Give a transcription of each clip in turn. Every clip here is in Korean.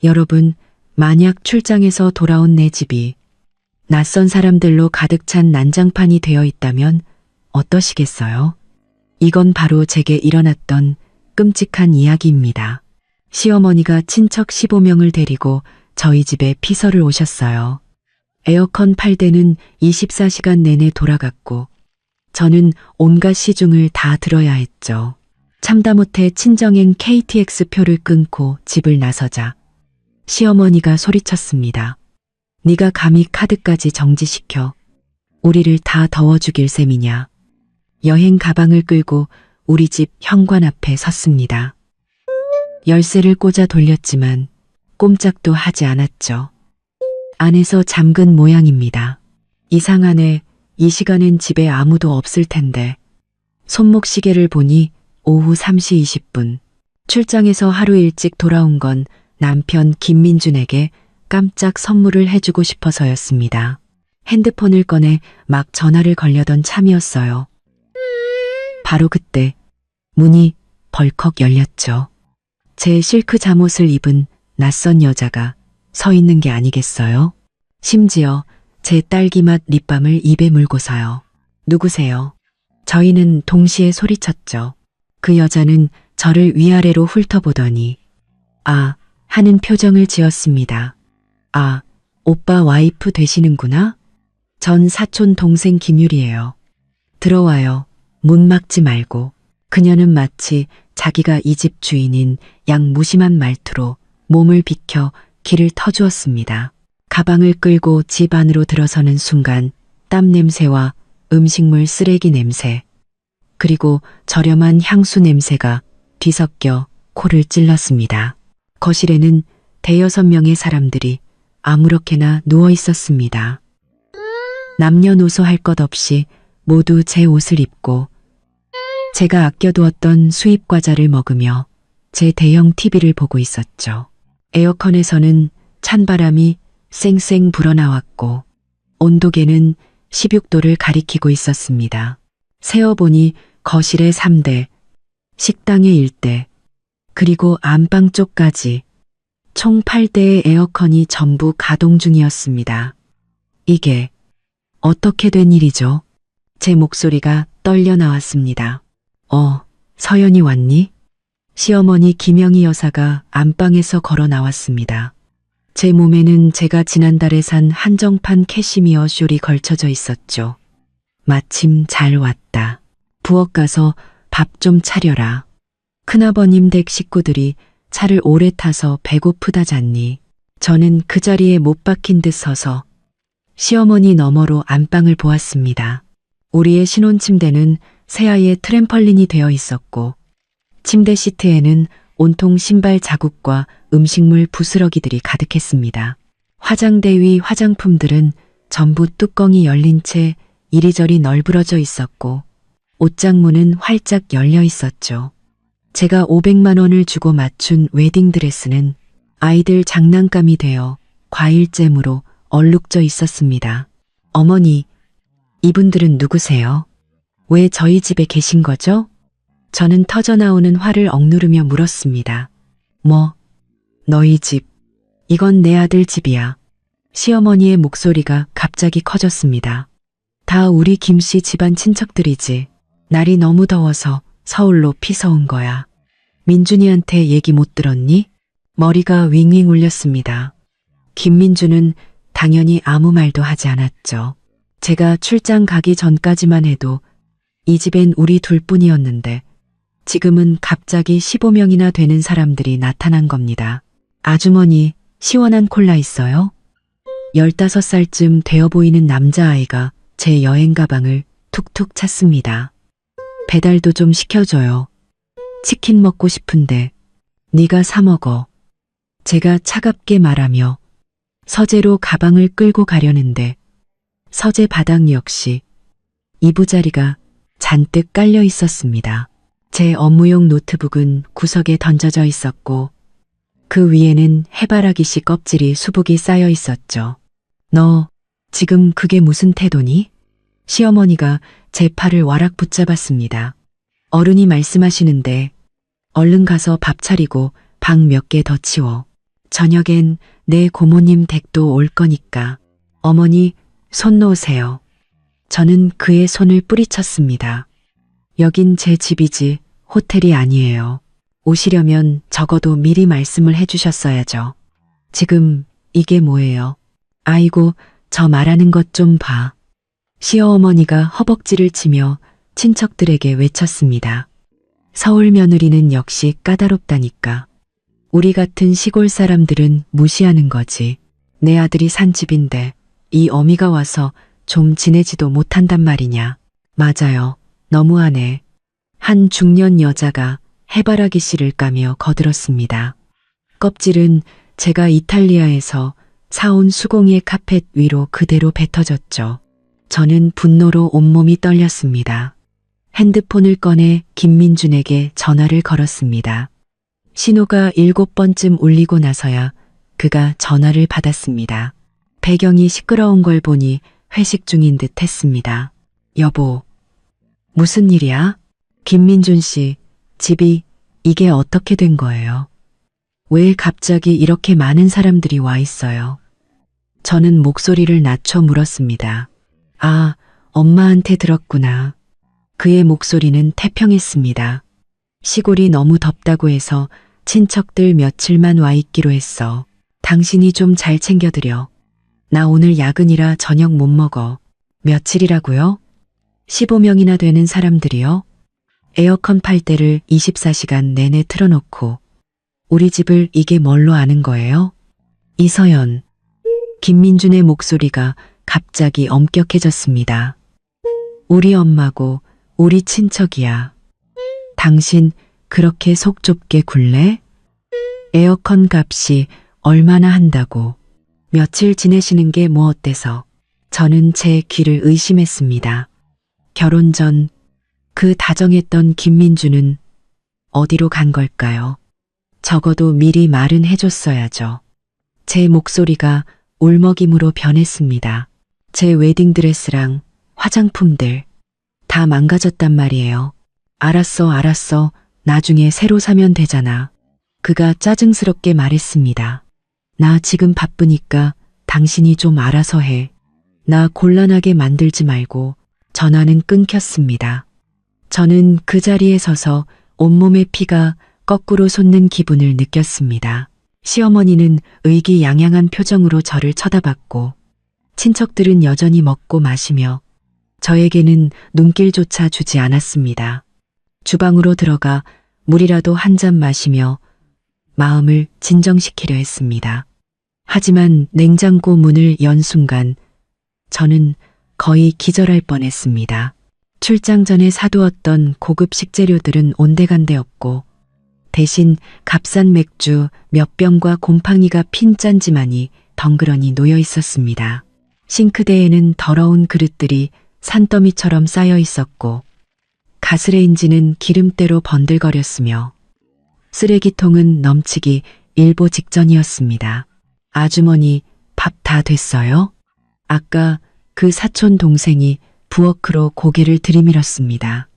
여러분, 만약 출장에서 돌아온 내 집이 낯선 사람들로 가득 찬 난장판이 되어 있다면 어떠시겠어요? 이건 바로 제게 일어났던 끔찍한 이야기입니다. 시어머니가 친척 15명을 데리고 저희 집에 피서를 오셨어요. 에어컨 8대는 24시간 내내 돌아갔고 저는 온갖 시중을 다 들어야 했죠. 참다 못해 친정행 KTX 표를 끊고 집을 나서자 시어머니가 소리쳤습니다. 네가 감히 카드까지 정지시켜 우리를 다 더워 죽일 셈이냐. 여행 가방을 끌고 우리 집 현관 앞에 섰습니다. 열쇠를 꽂아 돌렸지만 꼼짝도 하지 않았죠. 안에서 잠근 모양입니다. 이상하네. 이 시간엔 집에 아무도 없을 텐데. 손목시계를 보니 오후 3시 20분. 출장에서 하루 일찍 돌아온 건 남편 김민준에게 깜짝 선물을 해주고 싶어서였습니다. 핸드폰을 꺼내 막 전화를 걸려던 참이었어요. 바로 그때 문이 벌컥 열렸죠. 제 실크 잠옷을 입은 낯선 여자가 서 있는 게 아니겠어요? 심지어 제 딸기맛 립밤을 입에 물고서요. 누구세요? 저희는 동시에 소리쳤죠. 그 여자는 저를 위아래로 훑어보더니 아 하는 표정을 지었습니다. 아, 오빠 와이프 되시는구나? 전 사촌 동생 김유리예요. 들어와요. 문 막지 말고. 그녀는 마치 자기가 이 집 주인인 양 무심한 말투로 몸을 비켜 길을 터주었습니다. 가방을 끌고 집 안으로 들어서는 순간 땀 냄새와 음식물 쓰레기 냄새, 그리고 저렴한 향수 냄새가 뒤섞여 코를 찔렀습니다. 거실에는 대여섯 명의 사람들이 아무렇게나 누워 있었습니다. 남녀노소 할 것 없이 모두 제 옷을 입고 제가 아껴두었던 수입 과자를 먹으며 제 대형 TV를 보고 있었죠. 에어컨에서는 찬바람이 쌩쌩 불어나왔고 온도계는 16도를 가리키고 있었습니다. 세어보니 거실에 3대, 식당에 1대, 그리고 안방 쪽까지 총 8대의 에어컨이 전부 가동 중이었습니다. 이게 어떻게 된 일이죠? 제 목소리가 떨려 나왔습니다. 서연이 왔니? 시어머니 김영희 여사가 안방에서 걸어 나왔습니다. 제 몸에는 제가 지난달에 산 한정판 캐시미어 숄이 걸쳐져 있었죠. 마침 잘 왔다. 부엌 가서 밥 좀 차려라. 큰아버님 댁 식구들이 차를 오래 타서 배고프다잖니. 저는 그 자리에 못 박힌 듯 서서 시어머니 너머로 안방을 보았습니다. 우리의 신혼 침대는 새하얘 트램펄린이 되어 있었고 침대 시트에는 온통 신발 자국과 음식물 부스러기들이 가득했습니다. 화장대 위 화장품들은 전부 뚜껑이 열린 채 이리저리 널브러져 있었고 옷장문은 활짝 열려 있었죠. 제가 500만 원을 주고 맞춘 웨딩드레스는 아이들 장난감이 되어 과일잼으로 얼룩져 있었습니다. 어머니, 이분들은 누구세요? 왜 저희 집에 계신 거죠? 저는 터져나오는 화를 억누르며 물었습니다. 너희 집. 이건 내 아들 집이야. 시어머니의 목소리가 갑자기 커졌습니다. 다 우리 김씨 집안 친척들이지. 날이 너무 더워서 서울로 피서 온 거야. 민준이한테 얘기 못 들었니? 머리가 윙윙 울렸습니다. 김민준은 당연히 아무 말도 하지 않았죠. 제가 출장 가기 전까지만 해도 이 집엔 우리 둘뿐이었는데 지금은 갑자기 15명이나 되는 사람들이 나타난 겁니다. 아주머니, 시원한 콜라 있어요? 15살쯤 되어 보이는 남자아이가 제 여행 가방을 툭툭 찼습니다. 배달도 좀 시켜줘요. 치킨 먹고 싶은데 네가 사 먹어. 제가 차갑게 말하며 서재로 가방을 끌고 가려는데 서재 바닥 역시 이부자리가 잔뜩 깔려 있었습니다. 제 업무용 노트북은 구석에 던져져 있었고 그 위에는 해바라기씨 껍질이 수북이 쌓여 있었죠. 너 지금 그게 무슨 태도니? 시어머니가 제 팔을 와락 붙잡았습니다. 어른이 말씀하시는데 얼른 가서 밥 차리고 방 몇 개 더 치워. 저녁엔 내 고모님 댁도 올 거니까 어머니 손 놓으세요. 저는 그의 손을 뿌리쳤습니다. 여긴 제 집이지 호텔이 아니에요. 오시려면 적어도 미리 말씀을 해주셨어야죠. 지금 이게 뭐예요? 아이고, 저 말하는 것 좀 봐. 시어머니가 허벅지를 치며 친척들에게 외쳤습니다. 서울 며느리는 역시 까다롭다니까. 우리 같은 시골 사람들은 무시하는 거지. 내 아들이 산 집인데 이 어미가 와서 좀 지내지도 못한단 말이냐. 맞아요. 너무하네. 한 중년 여자가 해바라기 씨를 까며 거들었습니다. 껍질은 제가 이탈리아에서 사온 수공예 카펫 위로 그대로 뱉어졌죠. 저는 분노로 온몸이 떨렸습니다. 핸드폰을 꺼내 김민준에게 전화를 걸었습니다. 신호가 7번쯤 울리고 나서야 그가 전화를 받았습니다. 배경이 시끄러운 걸 보니 회식 중인 듯 했습니다. 여보, 무슨 일이야? 김민준 씨, 집이 이게 어떻게 된 거예요? 왜 갑자기 이렇게 많은 사람들이 와 있어요? 저는 목소리를 낮춰 물었습니다. 아, 엄마한테 들었구나. 그의 목소리는 태평했습니다. 시골이 너무 덥다고 해서 친척들 며칠만 와 있기로 했어. 당신이 좀 잘 챙겨드려. 나 오늘 야근이라 저녁 못 먹어. 며칠이라고요? 15명이나 되는 사람들이요? 에어컨 팔대를 24시간 내내 틀어놓고 우리 집을 이게 뭘로 아는 거예요? 이서연. 김민준의 목소리가 갑자기 엄격해졌습니다. 우리 엄마고 우리 친척이야. 당신 그렇게 속 좁게 굴래? 에어컨 값이 얼마나 한다고. 며칠 지내시는 게 뭐 어때서? 저는 제 귀를 의심했습니다. 결혼 전 그 다정했던 김민주는 어디로 간 걸까요? 적어도 미리 말은 해줬어야죠. 제 목소리가 울먹임으로 변했습니다. 제 웨딩드레스랑 화장품들 다 망가졌단 말이에요. 알았어. 나중에 새로 사면 되잖아. 그가 짜증스럽게 말했습니다. 나 지금 바쁘니까 당신이 좀 알아서 해. 나 곤란하게 만들지 말고. 전화는 끊겼습니다. 저는 그 자리에 서서 온몸의 피가 거꾸로 솟는 기분을 느꼈습니다. 시어머니는 의기양양한 표정으로 저를 쳐다봤고 친척들은 여전히 먹고 마시며 저에게는 눈길조차 주지 않았습니다. 주방으로 들어가 물이라도 한 잔 마시며 마음을 진정시키려 했습니다. 하지만 냉장고 문을 연 순간 저는 거의 기절할 뻔했습니다. 출장 전에 사두었던 고급 식재료들은 온데간데 없고 대신 값싼 맥주 몇 병과 곰팡이가 핀 짠지만이 덩그러니 놓여 있었습니다. 싱크대에는 더러운 그릇들이 산더미처럼 쌓여 있었고 가스레인지는 기름때로 번들거렸으며 쓰레기통은 넘치기 일보 직전이었습니다. 아주머니, 밥 다 됐어요? 아까 그 사촌 동생이 부엌으로 고개를 들이밀었습니다.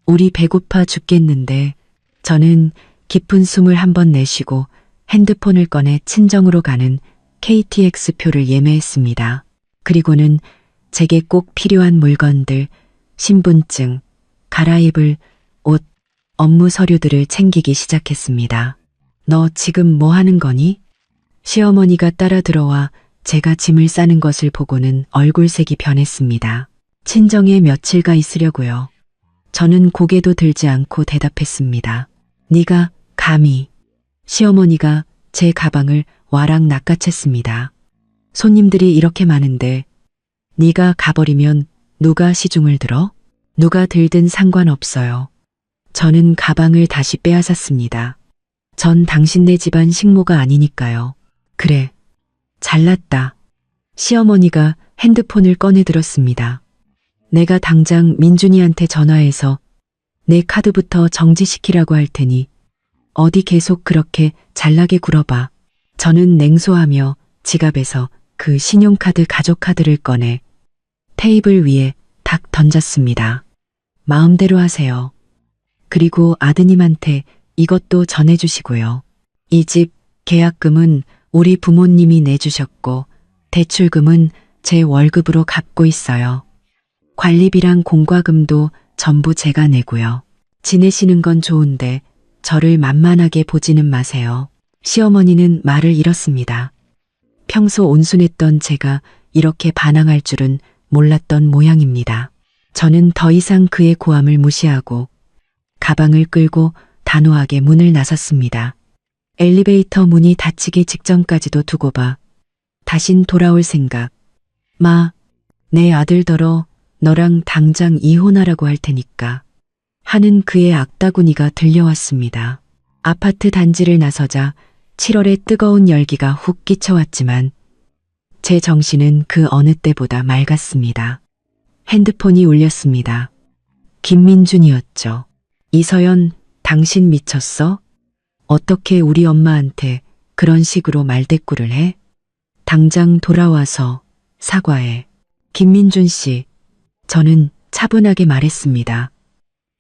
우리 배고파 죽겠는데 저는 깊은 숨을 한번 내쉬고 핸드폰을 꺼내 친정으로 가는 KTX 표를 예매했습니다. 그리고는 제게 꼭 필요한 물건들, 신분증, 갈아입을 옷, 업무 서류들을 챙기기 시작했습니다. 너 지금 뭐 하는 거니? 시어머니가 따라 들어와 제가 짐을 싸는 것을 보고는 얼굴색이 변했습니다. 친정에 며칠가 있으려고요. 저는 고개도 들지 않고 대답했습니다. 네가 감히. 시어머니가 제 가방을 와락 낚아챘습니다. 손님들이 이렇게 많은데 네가 가버리면 누가 시중을 들어? 누가 들든 상관없어요. 저는 가방을 다시 빼앗았습니다. 전 당신네 집안 식모가 아니니까요. 그래, 잘났다. 시어머니가 핸드폰을 꺼내 들었습니다. 내가 당장 민준이한테 전화해서 내 카드부터 정지시키라고 할 테니 어디 계속 그렇게 잘나게 굴어봐. 저는 냉소하며 지갑에서 그 신용카드 가족카드를 꺼내 테이블 위에 탁 던졌습니다. 마음대로 하세요. 그리고 아드님한테 이것도 전해주시고요. 이 집 계약금은 우리 부모님이 내주셨고 대출금은 제 월급으로 갚고 있어요. 관리비랑 공과금도 전부 제가 내고요. 지내시는 건 좋은데 저를 만만하게 보지는 마세요. 시어머니는 말을 잃었습니다. 평소 온순했던 제가 이렇게 반항할 줄은 몰랐던 모양입니다. 저는 더 이상 그의 고함을 무시하고 가방을 끌고 단호하게 문을 나섰습니다. 엘리베이터 문이 닫히기 직전까지도 두고 봐. 다신 돌아올 생각. 마, 내 아들더러 너랑 당장 이혼하라고 할 테니까. 하는 그의 악다구니가 들려왔습니다. 아파트 단지를 나서자 7월의 뜨거운 열기가 훅 끼쳐왔지만 제 정신은 그 어느 때보다 맑았습니다. 핸드폰이 울렸습니다. 김민준이었죠. 이서연, 당신 미쳤어? 어떻게 우리 엄마한테 그런 식으로 말대꾸를 해? 당장 돌아와서 사과해. 김민준 씨, 저는 차분하게 말했습니다.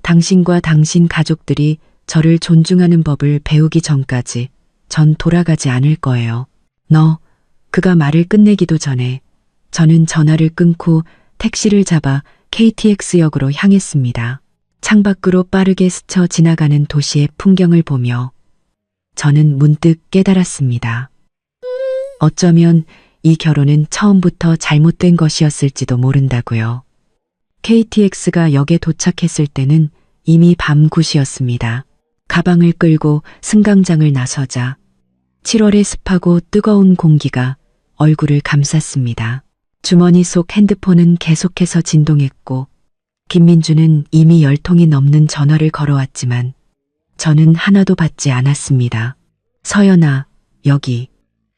당신과 당신 가족들이 저를 존중하는 법을 배우기 전까지 전 돌아가지 않을 거예요. 그가 말을 끝내기도 전에 저는 전화를 끊고 택시를 잡아 KTX역으로 향했습니다. 창밖으로 빠르게 스쳐 지나가는 도시의 풍경을 보며 저는 문득 깨달았습니다. 어쩌면 이 결혼은 처음부터 잘못된 것이었을지도 모른다고요. KTX가 역에 도착했을 때는 이미 밤 9시였습니다. 가방을 끌고 승강장을 나서자 7월의 습하고 뜨거운 공기가 얼굴을 감쌌습니다. 주머니 속 핸드폰은 계속해서 진동했고 김민주는 이미 10통이 넘는 전화를 걸어왔지만 저는 하나도 받지 않았습니다. 서연아, 여기.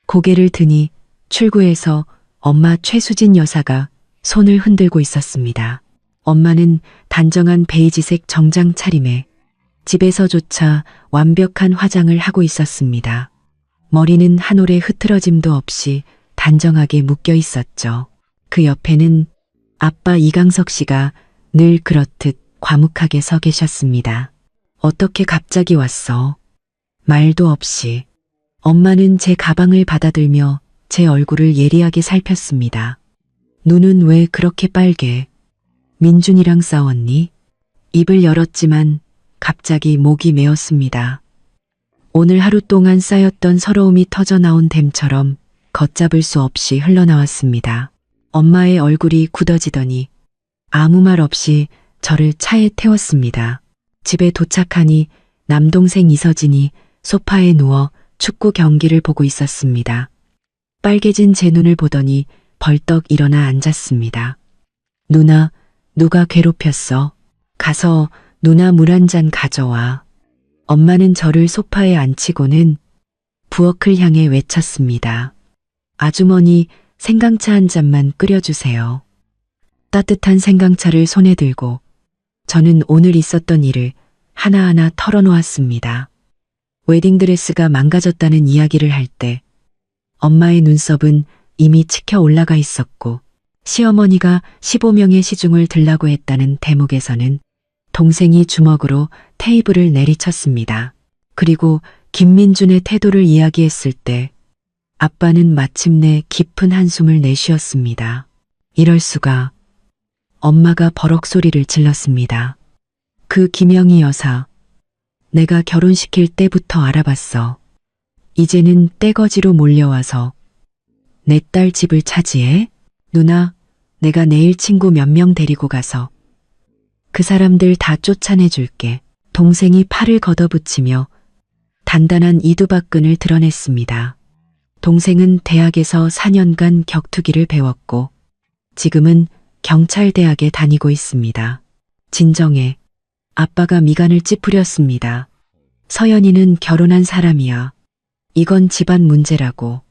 고개를 드니 출구에서 엄마 최수진 여사가 손을 흔들고 있었습니다. 엄마는 단정한 베이지색 정장 차림에 집에서조차 완벽한 화장을 하고 있었습니다. 머리는 한 올의 흐트러짐도 없이 단정하게 묶여 있었죠. 그 옆에는 아빠 이강석 씨가 늘 그렇듯 과묵하게 서 계셨습니다. 어떻게 갑자기 왔어? 말도 없이. 엄마는 제 가방을 받아들며 제 얼굴을 예리하게 살폈습니다. 눈은 왜 그렇게 빨개? 민준이랑 싸웠니? 입을 열었지만 갑자기 목이 메었습니다. 오늘 하루 동안 쌓였던 서러움이 터져나온 댐처럼 걷잡을 수 없이 흘러나왔습니다. 엄마의 얼굴이 굳어지더니 아무 말 없이 저를 차에 태웠습니다. 집에 도착하니 남동생 이서진이 소파에 누워 축구 경기를 보고 있었습니다. 빨개진 제 눈을 보더니 벌떡 일어나 앉았습니다. 누나, 누가 괴롭혔어? 가서 누나 물 한 잔 가져와. 엄마는 저를 소파에 앉히고는 부엌을 향해 외쳤습니다. 아주머니, 생강차 한 잔만 끓여주세요. 따뜻한 생강차를 손에 들고 저는 오늘 있었던 일을 하나하나 털어놓았습니다. 웨딩드레스가 망가졌다는 이야기를 할 때 엄마의 눈썹은 이미 치켜 올라가 있었고 시어머니가 15명의 시중을 들라고 했다는 대목에서는 동생이 주먹으로 테이블을 내리쳤습니다. 그리고 김민준의 태도를 이야기했을 때 아빠는 마침내 깊은 한숨을 내쉬었습니다. 이럴 수가. 엄마가 버럭 소리를 질렀습니다. 그 김영희 여사, 내가 결혼시킬 때부터 알아봤어. 이제는 떼거지로 몰려와서 내 딸 집을 차지해? 누나, 내가 내일 친구 몇 명 데리고 가서 그 사람들 다 쫓아내줄게. 동생이 팔을 걷어붙이며 단단한 이두박근을 드러냈습니다. 동생은 대학에서 4년간 격투기를 배웠고 지금은 경찰대학에 다니고 있습니다. 진정해. 아빠가 미간을 찌푸렸습니다. 서연이는 결혼한 사람이야. 이건 집안 문제라고.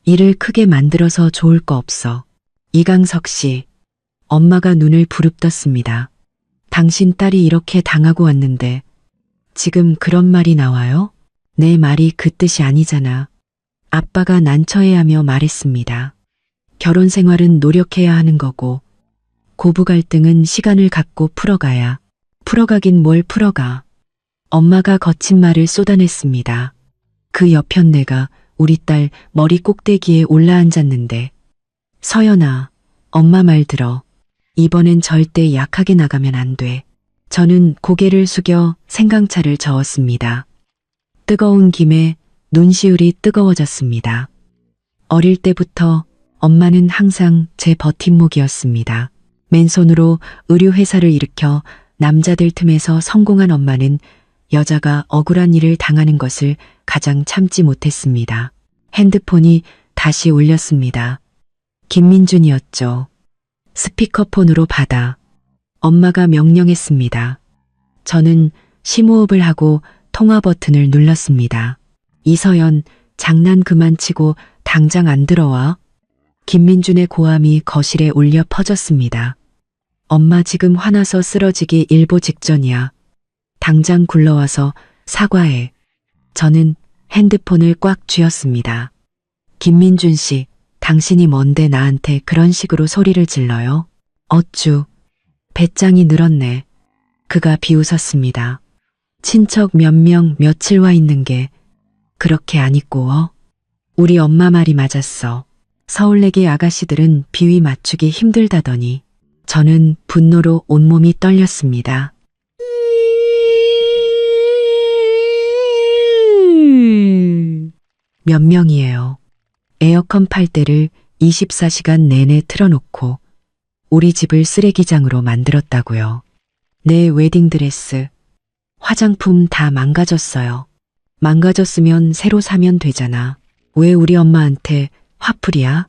일을 크게 만들어서 좋을 거 없어. 이강석 씨. 엄마가 눈을 부릅떴습니다. 당신 딸이 이렇게 당하고 왔는데 지금 그런 말이 나와요? 내 말이 그 뜻이 아니잖아. 아빠가 난처해하며 말했습니다. 결혼 생활은 노력해야 하는 거고 고부 갈등은 시간을 갖고 풀어가야. 풀어가긴 뭘 풀어가. 엄마가 거친 말을 쏟아냈습니다. 그 여편네가 우리 딸 머리 꼭대기에 올라앉았는데 서연아, 엄마 말 들어. 이번엔 절대 약하게 나가면 안 돼. 저는 고개를 숙여 생강차를 저었습니다. 뜨거운 김에 눈시울이 뜨거워졌습니다. 어릴 때부터 엄마는 항상 제 버팀목이었습니다. 맨손으로 의류회사를 일으켜 남자들 틈에서 성공한 엄마는 여자가 억울한 일을 당하는 것을 가장 참지 못했습니다. 핸드폰이 다시 울렸습니다. 김민준이었죠. 스피커폰으로 받아 엄마가 명령했습니다. 저는 심호흡을 하고 통화 버튼을 눌렀습니다. 이서연, 장난 그만 치고 당장 안 들어와. 김민준의 고함이 거실에 울려 퍼졌습니다. 엄마 지금 화나서 쓰러지기 일보 직전이야. 당장 굴러와서 사과해. 저는 핸드폰을 꽉 쥐었습니다. 김민준 씨, 당신이 뭔데 나한테 그런 식으로 소리를 질러요? 어쭈, 배짱이 늘었네. 그가 비웃었습니다. 친척 몇 명 며칠 와 있는 게 그렇게 안 이꼬워? 우리 엄마 말이 맞았어. 서울내기 아가씨들은 비위 맞추기 힘들다더니. 저는 분노로 온몸이 떨렸습니다. 몇 명이에요. 에어컨 팔 대를 24시간 내내 틀어놓고 우리 집을 쓰레기장으로 만들었다고요. 내 웨딩드레스, 화장품 다 망가졌어요. 망가졌으면 새로 사면 되잖아. 왜 우리 엄마한테 화풀이야?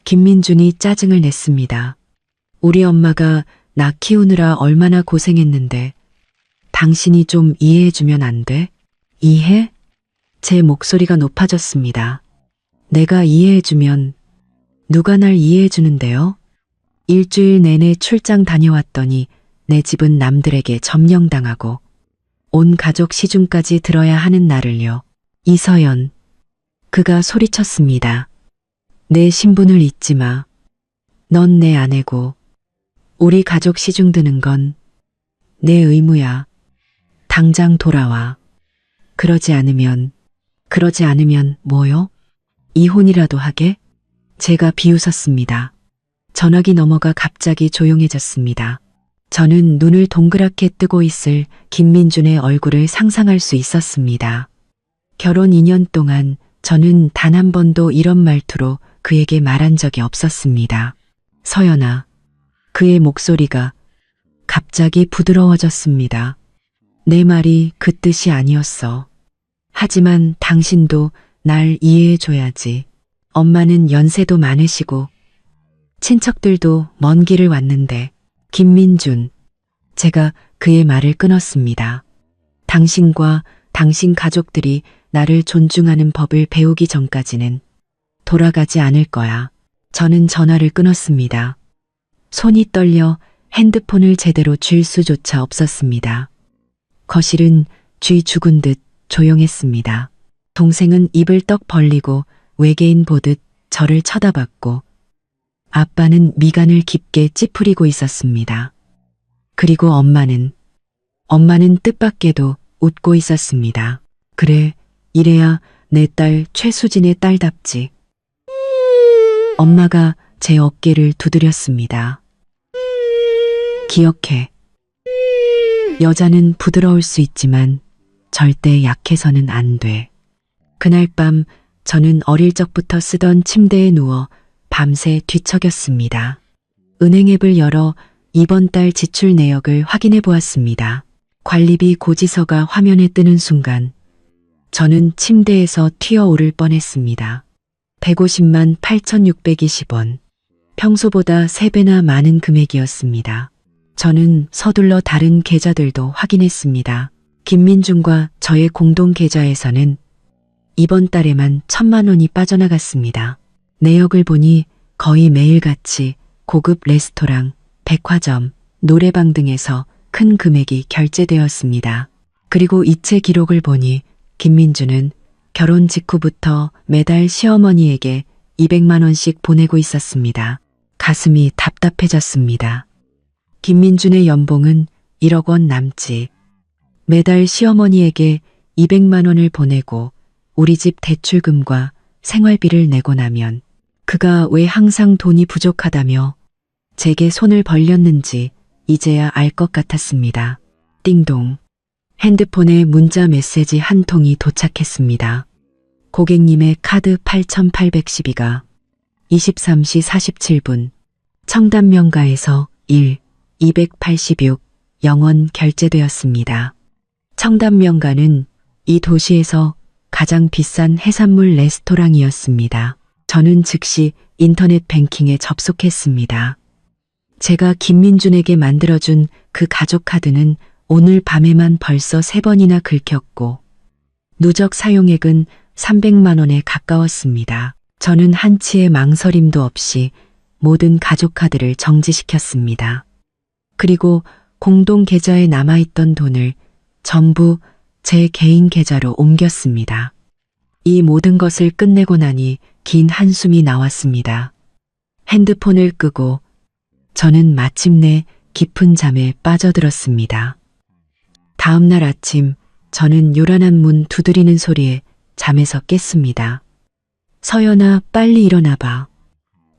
김민준이 짜증을 냈습니다. 우리 엄마가 나 키우느라 얼마나 고생했는데 당신이 좀 이해해주면 안 돼? 이해? 제 목소리가 높아졌습니다. 내가 이해해주면 누가 날 이해해주는데요? 일주일 내내 출장 다녀왔더니 내 집은 남들에게 점령당하고 온 가족 시중까지 들어야 하는 나를요. 이서연. 그가 소리쳤습니다. 내 신분을 잊지 마. 넌 내 아내고 우리 가족 시중 드는 건 내 의무야. 당장 돌아와. 그러지 않으면 뭐요? 이혼이라도 하게? 제가 비웃었습니다. 전화기 너머가 갑자기 조용해졌습니다. 저는 눈을 동그랗게 뜨고 있을 김민준의 얼굴을 상상할 수 있었습니다. 결혼 2년 동안 저는 단 한 번도 이런 말투로 그에게 말한 적이 없었습니다. 서연아. 그의 목소리가 갑자기 부드러워졌습니다. 내 말이 그 뜻이 아니었어. 하지만 당신도 날 이해해줘야지. 엄마는 연세도 많으시고 친척들도 먼 길을 왔는데. 김민준. 제가 그의 말을 끊었습니다. 당신과 당신 가족들이 나를 존중하는 법을 배우기 전까지는 돌아가지 않을 거야. 저는 전화를 끊었습니다. 손이 떨려 핸드폰을 제대로 쥘 수조차 없었습니다. 거실은 쥐 죽은 듯 조용했습니다. 동생은 입을 떡 벌리고 외계인 보듯 저를 쳐다봤고 아빠는 미간을 깊게 찌푸리고 있었습니다. 그리고 엄마는 뜻밖에도 웃고 있었습니다. 그래, 이래야 내 딸 최수진의 딸답지. 엄마가 제 어깨를 두드렸습니다. 기억해. 여자는 부드러울 수 있지만 절대 약해서는 안 돼. 그날 밤 저는 어릴 적부터 쓰던 침대에 누워 밤새 뒤척였습니다. 은행 앱을 열어 이번 달 지출 내역을 확인해 보았습니다. 관리비 고지서가 화면에 뜨는 순간 저는 침대에서 튀어오를 뻔했습니다. 150만 8,620원. 평소보다 3배나 많은 금액이었습니다. 저는 서둘러 다른 계좌들도 확인했습니다. 김민준과 저의 공동 계좌에서는 이번 달에만 1,000만 원이 빠져나갔습니다. 내역을 보니 거의 매일같이 고급 레스토랑, 백화점, 노래방 등에서 큰 금액이 결제되었습니다. 그리고 이체 기록을 보니 김민준은 결혼 직후부터 매달 시어머니에게 200만 원씩 보내고 있었습니다. 가슴이 답답해졌습니다. 김민준의 연봉은 1억 원 남짓. 매달 시어머니에게 200만 원을 보내고 우리 집 대출금과 생활비를 내고 나면 그가 왜 항상 돈이 부족하다며 제게 손을 벌렸는지 이제야 알 것 같았습니다. 띵동. 핸드폰에 문자 메시지 한 통이 도착했습니다. 고객님의 카드 8812가 23시 47분 청담명가에서 286 영원 결제되었습니다. 청담명가는 이 도시에서 가장 비싼 해산물 레스토랑이었습니다. 저는 즉시 인터넷 뱅킹에 접속했습니다. 제가 김민준에게 만들어준 그 가족 카드는 오늘 밤에만 벌써 3번이나 긁혔고 누적 사용액은 300만 원에 가까웠습니다. 저는 한치의 망설임도 없이 모든 가족 카드를 정지시켰습니다. 그리고 공동 계좌에 남아있던 돈을 전부 제 개인 계좌로 옮겼습니다. 이 모든 것을 끝내고 나니 긴 한숨이 나왔습니다. 핸드폰을 끄고 저는 마침내 깊은 잠에 빠져들었습니다. 다음 날 아침 저는 요란한 문 두드리는 소리에 잠에서 깼습니다. 서연아, 빨리 일어나봐.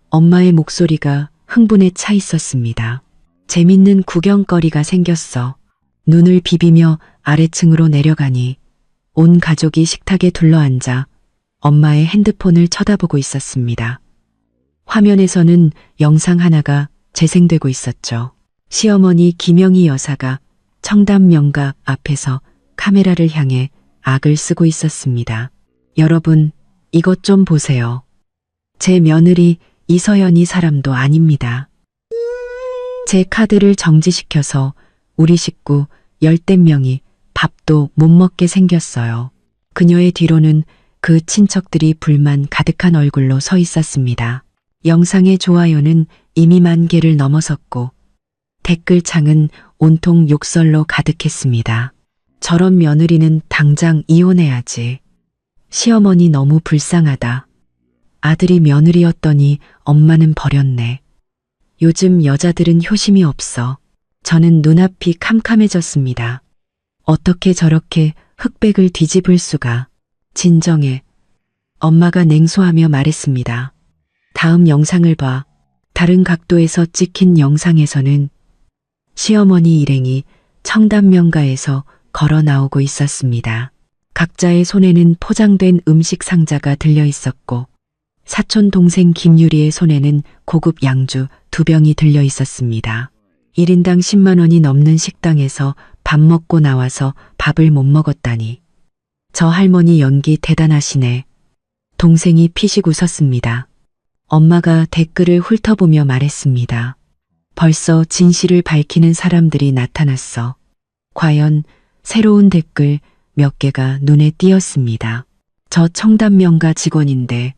엄마의 목소리가 흥분에 차 있었습니다. 재밌는 구경거리가 생겼어. 눈을 비비며 아래층으로 내려가니 온 가족이 식탁에 둘러앉아 엄마의 핸드폰을 쳐다보고 있었습니다. 화면에서는 영상 하나가 재생되고 있었죠. 시어머니 김영희 여사가 청담명가 앞에서 카메라를 향해 악을 쓰고 있었습니다. 여러분, 이것 좀 보세요. 제 며느리 이서연이 사람도 아닙니다. 제 카드를 정지시켜서 우리 식구 10대 명이 밥도 못 먹게 생겼어요. 그녀의 뒤로는 그 친척들이 불만 가득한 얼굴로 서 있었습니다. 영상의 좋아요는 이미 10,000개를 넘어섰고 댓글창은 온통 욕설로 가득했습니다. 저런 며느리는 당장 이혼해야지. 시어머니 너무 불쌍하다. 아들이 며느리였더니 엄마는 버렸네. 요즘 여자들은 효심이 없어. 저는 눈앞이 캄캄해졌습니다. 어떻게 저렇게 흑백을 뒤집을 수가. 진정해. 엄마가 냉소하며 말했습니다. 다음 영상을 봐. 다른 각도에서 찍힌 영상에서는 시어머니 일행이 청담명가에서 걸어 나오고 있었습니다. 각자의 손에는 포장된 음식 상자가 들려 있었고 사촌 동생 김유리의 손에는 고급 양주 2병이 들려 있었습니다. 1인당 10만 원이 넘는 식당에서 밥 먹고 나와서 밥을 못 먹었다니. 저 할머니 연기 대단하시네. 동생이 피식 웃었습니다. 엄마가 댓글을 훑어보며 말했습니다. 벌써 진실을 밝히는 사람들이 나타났어. 과연 새로운 댓글 몇 개가 눈에 띄었습니다. 저 청담명가 직원인데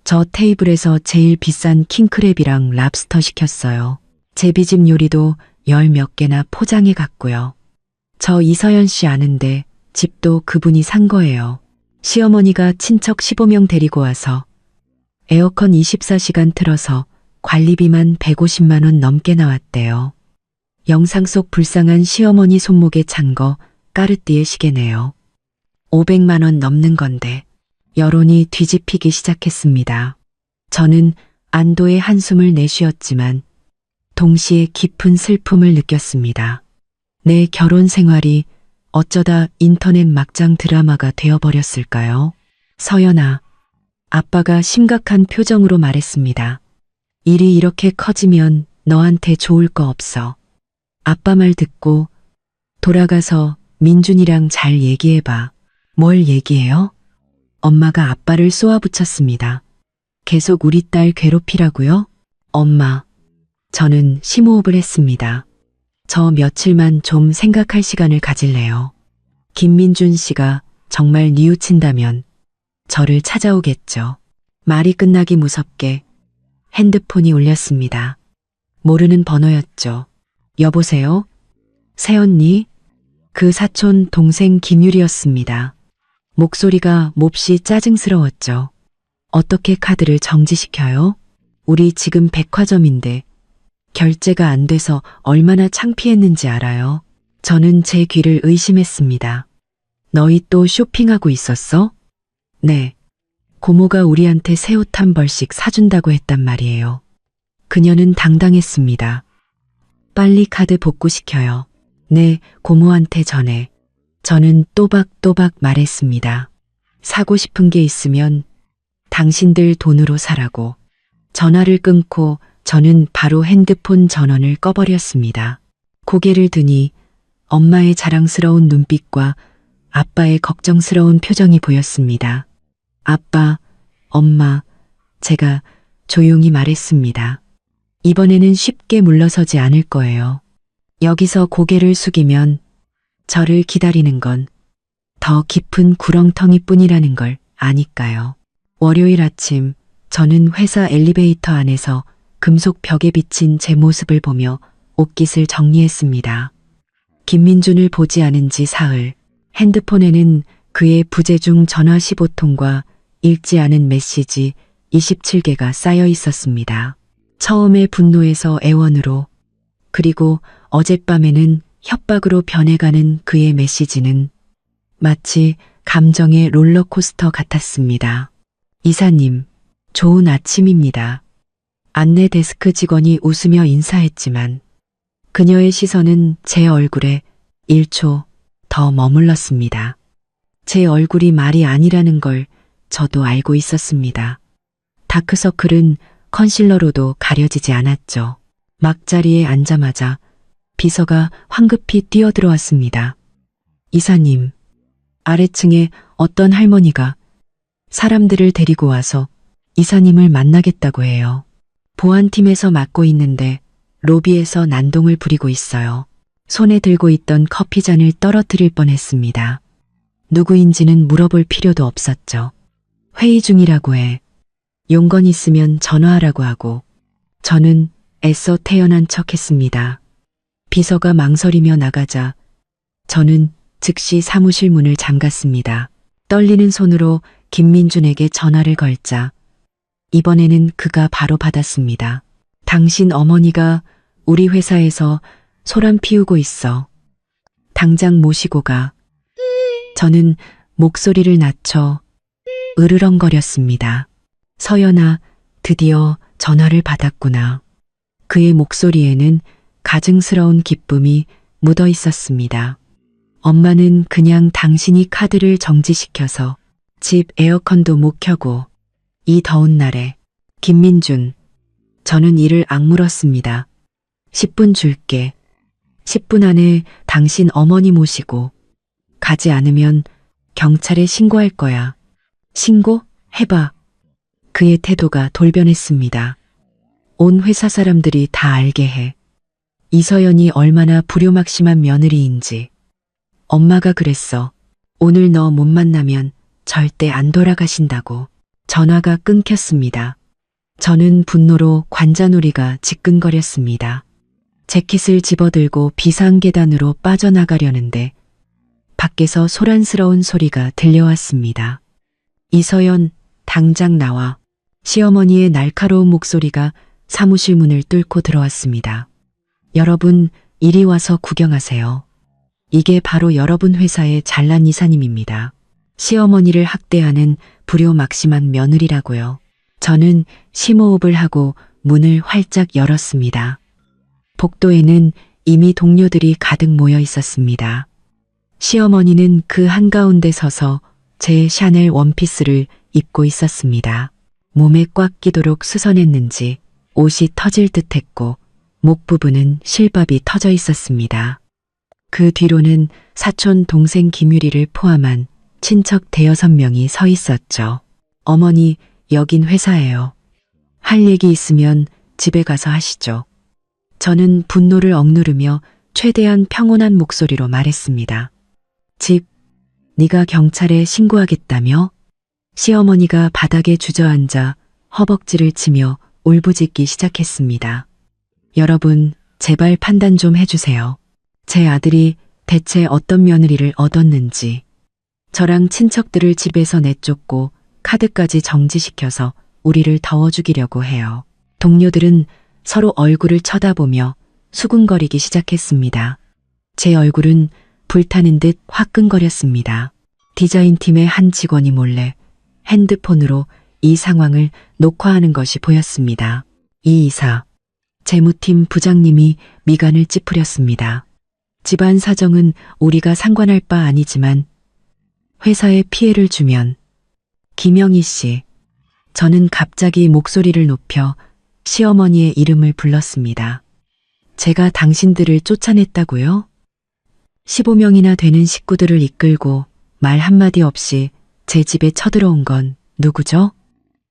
저 테이블에서 제일 비싼 킹크랩이랑 랍스터 시켰어요. 제비집 요리도 10몇 개나 포장해 갔고요. 저 이서연 씨 아는데 집도 그분이 산 거예요. 시어머니가 친척 15명 데리고 와서 에어컨 24시간 틀어서 관리비만 150만 원 넘게 나왔대요. 영상 속 불쌍한 시어머니 손목에 찬 거 까르띠에 시계네요. 500만 원 넘는 건데 여론이 뒤집히기 시작했습니다. 저는 안도의 한숨을 내쉬었지만 동시에 깊은 슬픔을 느꼈습니다. 내 결혼 생활이 어쩌다 인터넷 막장 드라마가 되어버렸을까요? 서연아, 아빠가 심각한 표정으로 말했습니다. 일이 이렇게 커지면 너한테 좋을 거 없어. 아빠 말 듣고 돌아가서 민준이랑 잘 얘기해봐. 뭘 얘기해요? 엄마가 아빠를 쏘아붙였습니다. 계속 우리 딸 괴롭히라고요? 엄마. 저는 심호흡을 했습니다. 저 며칠만 좀 생각할 시간을 가질래요. 김민준 씨가 정말 뉘우친다면 저를 찾아오겠죠. 말이 끝나기 무섭게 핸드폰이 울렸습니다. 모르는 번호였죠. 여보세요? 새언니? 그 사촌 동생 김유리였습니다. 목소리가 몹시 짜증스러웠죠. 어떻게 카드를 정지시켜요? 우리 지금 백화점인데 결제가 안 돼서 얼마나 창피했는지 알아요? 저는 제 귀를 의심했습니다. 너희 또 쇼핑하고 있었어? 네. 고모가 우리한테 새 옷 한 벌씩 사준다고 했단 말이에요. 그녀는 당당했습니다. 빨리 카드 복구시켜요. 네, 고모한테 전해. 저는 또박또박 말했습니다. 사고 싶은 게 있으면 당신들 돈으로 사라고. 전화를 끊고 저는 바로 핸드폰 전원을 꺼버렸습니다. 고개를 드니 엄마의 자랑스러운 눈빛과 아빠의 걱정스러운 표정이 보였습니다. 아빠, 엄마, 제가 조용히 말했습니다. 이번에는 쉽게 물러서지 않을 거예요. 여기서 고개를 숙이면 저를 기다리는 건 더 깊은 구렁텅이 뿐이라는 걸 아니까요. 월요일 아침 저는 회사 엘리베이터 안에서 금속 벽에 비친 제 모습을 보며 옷깃을 정리했습니다. 김민준을 보지 않은 지 사흘. 핸드폰에는 그의 부재중 전화 15통과 읽지 않은 메시지 27개가 쌓여 있었습니다. 처음에 분노에서 애원으로, 그리고 어젯밤에는 협박으로 변해가는 그의 메시지는 마치 감정의 롤러코스터 같았습니다. 이사님, 좋은 아침입니다. 안내 데스크 직원이 웃으며 인사했지만 그녀의 시선은 제 얼굴에 1초 더 머물렀습니다. 제 얼굴이 말이 아니라는 걸 저도 알고 있었습니다. 다크서클은 컨실러로도 가려지지 않았죠. 막자리에 앉자마자 비서가 황급히 뛰어들어왔습니다. 이사님, 아래층에 어떤 할머니가 사람들을 데리고 와서 이사님을 만나겠다고 해요. 보안팀에서 맡고 있는데 로비에서 난동을 부리고 있어요. 손에 들고 있던 커피잔을 떨어뜨릴 뻔했습니다. 누구인지는 물어볼 필요도 없었죠. 회의 중이라고 해. 용건 있으면 전화하라고 하고. 저는 애써 태연한 척했습니다. 비서가 망설이며 나가자 저는 즉시 사무실 문을 잠갔습니다. 떨리는 손으로 김민준에게 전화를 걸자 이번에는 그가 바로 받았습니다. 당신 어머니가 우리 회사에서 소란 피우고 있어. 당장 모시고 가. 저는 목소리를 낮춰 으르렁거렸습니다. 서연아, 드디어 전화를 받았구나. 그의 목소리에는 가증스러운 기쁨이 묻어 있었습니다. 엄마는 그냥 당신이 카드를 정지시켜서 집 에어컨도 못 켜고 이 더운 날에. 김민준, 저는 이를 악물었습니다. 10분 줄게. 10분 안에 당신 어머니 모시고 가지 않으면 경찰에 신고할 거야. 신고? 해봐. 그의 태도가 돌변했습니다. 온 회사 사람들이 다 알게 해. 이서연이 얼마나 불효막심한 며느리인지. 엄마가 그랬어. 오늘 너 못 만나면 절대 안 돌아가신다고. 전화가 끊겼습니다. 저는 분노로 관자놀이가 지끈거렸습니다. 재킷을 집어들고 비상계단으로 빠져나가려는데 밖에서 소란스러운 소리가 들려왔습니다. 이서연, 당장 나와. 시어머니의 날카로운 목소리가 사무실 문을 뚫고 들어왔습니다. 여러분, 이리 와서 구경하세요. 이게 바로 여러분 회사의 잘난 이사님입니다. 시어머니를 학대하는 불효막심한 며느리라고요. 저는 심호흡을 하고 문을 활짝 열었습니다. 복도에는 이미 동료들이 가득 모여 있었습니다. 시어머니는 그 한가운데 서서 제 샤넬 원피스를 입고 있었습니다. 몸에 꽉 끼도록 수선했는지 옷이 터질 듯했고 목 부분은 실밥이 터져 있었습니다. 그 뒤로는 사촌 동생 김유리를 포함한 친척 대여섯 명이 서 있었죠. 어머니, 여긴 회사예요. 할 얘기 있으면 집에 가서 하시죠. 저는 분노를 억누르며 최대한 평온한 목소리로 말했습니다. 집, 네가 경찰에 신고하겠다며? 시어머니가 바닥에 주저앉아 허벅지를 치며 울부짖기 시작했습니다. 여러분, 제발 판단 좀 해주세요. 제 아들이 대체 어떤 며느리를 얻었는지. 저랑 친척들을 집에서 내쫓고 카드까지 정지시켜서 우리를 더워 죽이려고 해요. 동료들은 서로 얼굴을 쳐다보며 수군거리기 시작했습니다. 제 얼굴은 불타는 듯 화끈거렸습니다. 디자인팀의 한 직원이 몰래 핸드폰으로 이 상황을 녹화하는 것이 보였습니다. 이 이사, 재무팀 부장님이 미간을 찌푸렸습니다. 집안 사정은 우리가 상관할 바 아니지만 회사에 피해를 주면 김영희 씨, 저는 갑자기 목소리를 높여 시어머니의 이름을 불렀습니다. 제가 당신들을 쫓아냈다고요? 15명이나 되는 식구들을 이끌고 말 한마디 없이 제 집에 쳐들어온 건 누구죠?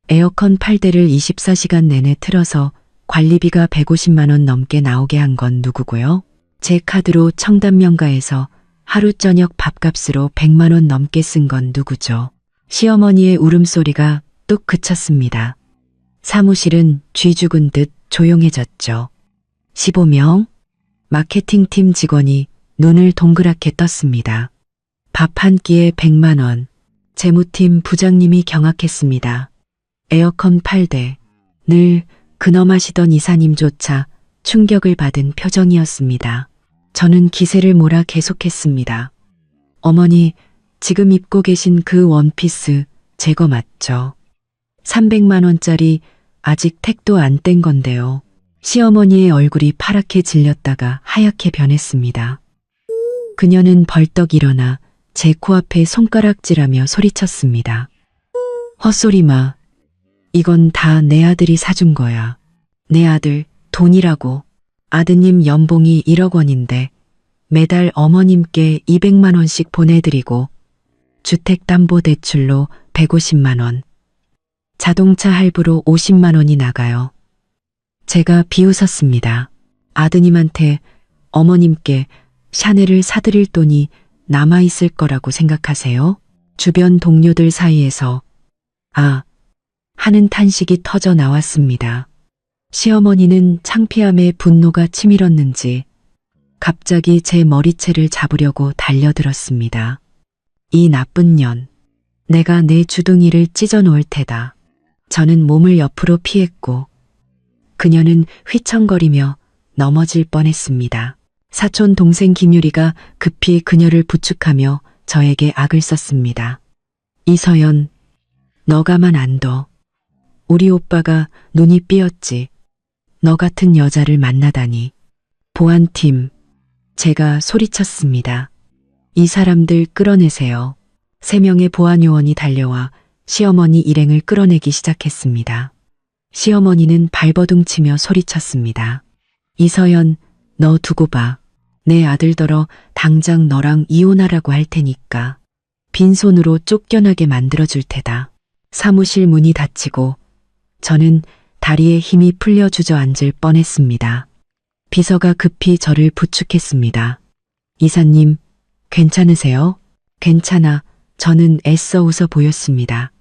에어컨 8대를 24시간 내내 틀어서 관리비가 150만 원 넘게 나오게 한 건 누구고요? 제 카드로 청담명가에서 하루 저녁 밥값으로 100만 원 넘게 쓴 건 누구죠? 시어머니의 울음소리가 뚝 그쳤습니다. 사무실은 쥐 죽은 듯 조용해졌죠. 15명? 마케팅팀 직원이 눈을 동그랗게 떴습니다. 밥 한 끼에 100만 원. 재무팀 부장님이 경악했습니다. 에어컨 8대. 늘 근엄하시던 이사님조차 충격을 받은 표정이었습니다. 저는 기세를 몰아 계속했습니다. 어머니, 지금 입고 계신 그 원피스 제거 맞죠? 300만 원짜리 아직 택도 안 뗀 건데요. 시어머니의 얼굴이 파랗게 질렸다가 하얗게 변했습니다. 그녀는 벌떡 일어나 제 코앞에 손가락질하며 소리쳤습니다. 헛소리 마. 이건 다 내 아들이 사준 거야. 내 아들 돈이라고. 아드님 연봉이 1억 원인데 매달 어머님께 200만 원씩 보내드리고 주택담보대출로 150만 원. 자동차 할부로 50만 원이 나가요. 제가 비웃었습니다. 아드님한테 어머님께 샤넬을 사드릴 돈이 남아있을 거라고 생각하세요? 주변 동료들 사이에서 하는 탄식이 터져 나왔습니다. 시어머니는 창피함에 분노가 치밀었는지 갑자기 제 머리채를 잡으려고 달려들었습니다. 이 나쁜 년, 내가 내 주둥이를 찢어 놓을 테다. 저는 몸을 옆으로 피했고 그녀는 휘청거리며 넘어질 뻔했습니다. 사촌 동생 김유리가 급히 그녀를 부축하며 저에게 악을 썼습니다. 이서연, 너 가만 안 둬. 우리 오빠가 눈이 삐었지. 너 같은 여자를 만나다니. 보안팀, 제가 소리쳤습니다. 이 사람들 끌어내세요. 3명의 보안요원이 달려와 시어머니 일행을 끌어내기 시작했습니다. 시어머니는 발버둥치며 소리쳤습니다. 이서연, 너 두고 봐. 내 아들더러 당장 너랑 이혼하라고 할 테니까. 빈손으로 쫓겨나게 만들어줄 테다. 사무실 문이 닫히고 저는 다리에 힘이 풀려 주저앉을 뻔했습니다. 비서가 급히 저를 부축했습니다. 이사님, 괜찮으세요? 괜찮아. 저는 애써 웃어 보였습니다.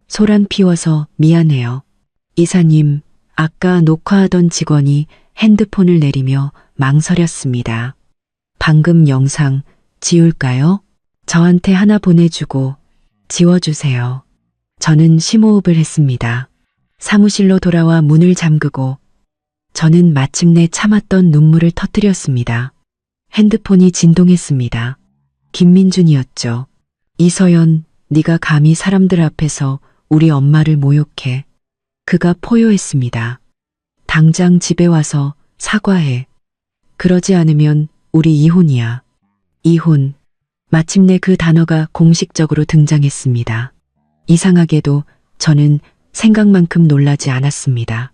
소란 피워서 미안해요. 이사님, 아까 녹화하던 직원이 핸드폰을 내리며 망설였습니다. 방금 영상 지울까요? 저한테 하나 보내주고 지워주세요. 저는 심호흡을 했습니다. 사무실로 돌아와 문을 잠그고 저는 마침내 참았던 눈물을 터뜨렸습니다. 핸드폰이 진동했습니다. 김민준이었죠. 이서연, 네가 감히 사람들 앞에서 우리 엄마를 모욕해. 그가 포효했습니다. 당장 집에 와서 사과해. 그러지 않으면 우리 이혼이야. 이혼. 마침내 그 단어가 공식적으로 등장했습니다. 이상하게도 저는 생각만큼 놀라지 않았습니다.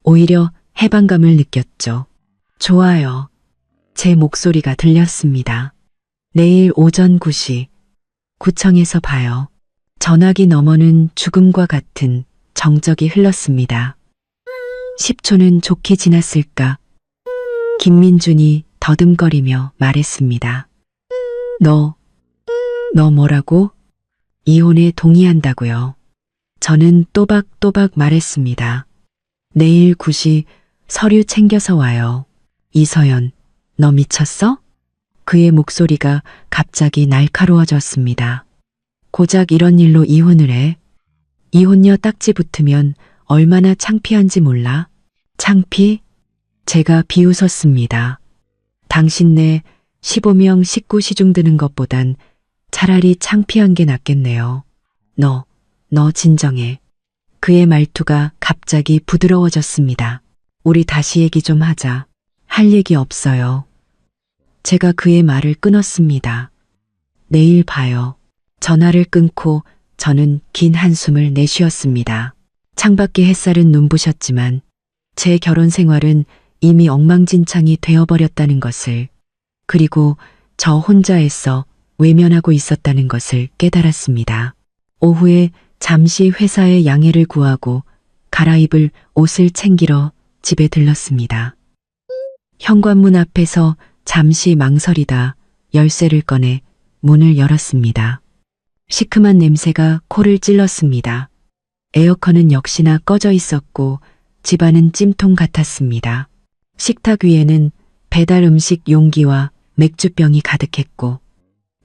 오히려 해방감을 느꼈죠. 좋아요. 제 목소리가 들렸습니다. 내일 오전 9시 구청에서 봐요. 전화기 너머는 죽음과 같은 정적이 흘렀습니다. 10초는 좋게 지났을까. 김민준이 더듬거리며 말했습니다. 너 뭐라고? 이혼에 동의한다고요. 저는 또박또박 말했습니다. 내일 9시 서류 챙겨서 와요. 이서연, 너 미쳤어? 그의 목소리가 갑자기 날카로워졌습니다. 고작 이런 일로 이혼을 해? 이혼녀 딱지 붙으면 얼마나 창피한지 몰라? 창피? 제가 비웃었습니다. 당신네 15명 식구 시중 드는 것보단 차라리 창피한 게 낫겠네요. 너 너 진정해. 그의 말투가 갑자기 부드러워졌습니다. 우리 다시 얘기 좀 하자. 할 얘기 없어요. 제가 그의 말을 끊었습니다. 내일 봐요. 전화를 끊고 저는 긴 한숨을 내쉬었습니다. 창밖의 햇살은 눈부셨지만 제 결혼 생활은 이미 엉망진창이 되어버렸다는 것을, 그리고 저 혼자 애써 외면하고 있었다는 것을 깨달았습니다. 오후에 잠시 회사에 양해를 구하고 갈아입을 옷을 챙기러 집에 들렀습니다. 현관문 앞에서 잠시 망설이다 열쇠를 꺼내 문을 열었습니다. 시큼한 냄새가 코를 찔렀습니다. 에어컨은 역시나 꺼져 있었고 집안은 찜통 같았습니다. 식탁 위에는 배달 음식 용기와 맥주병이 가득했고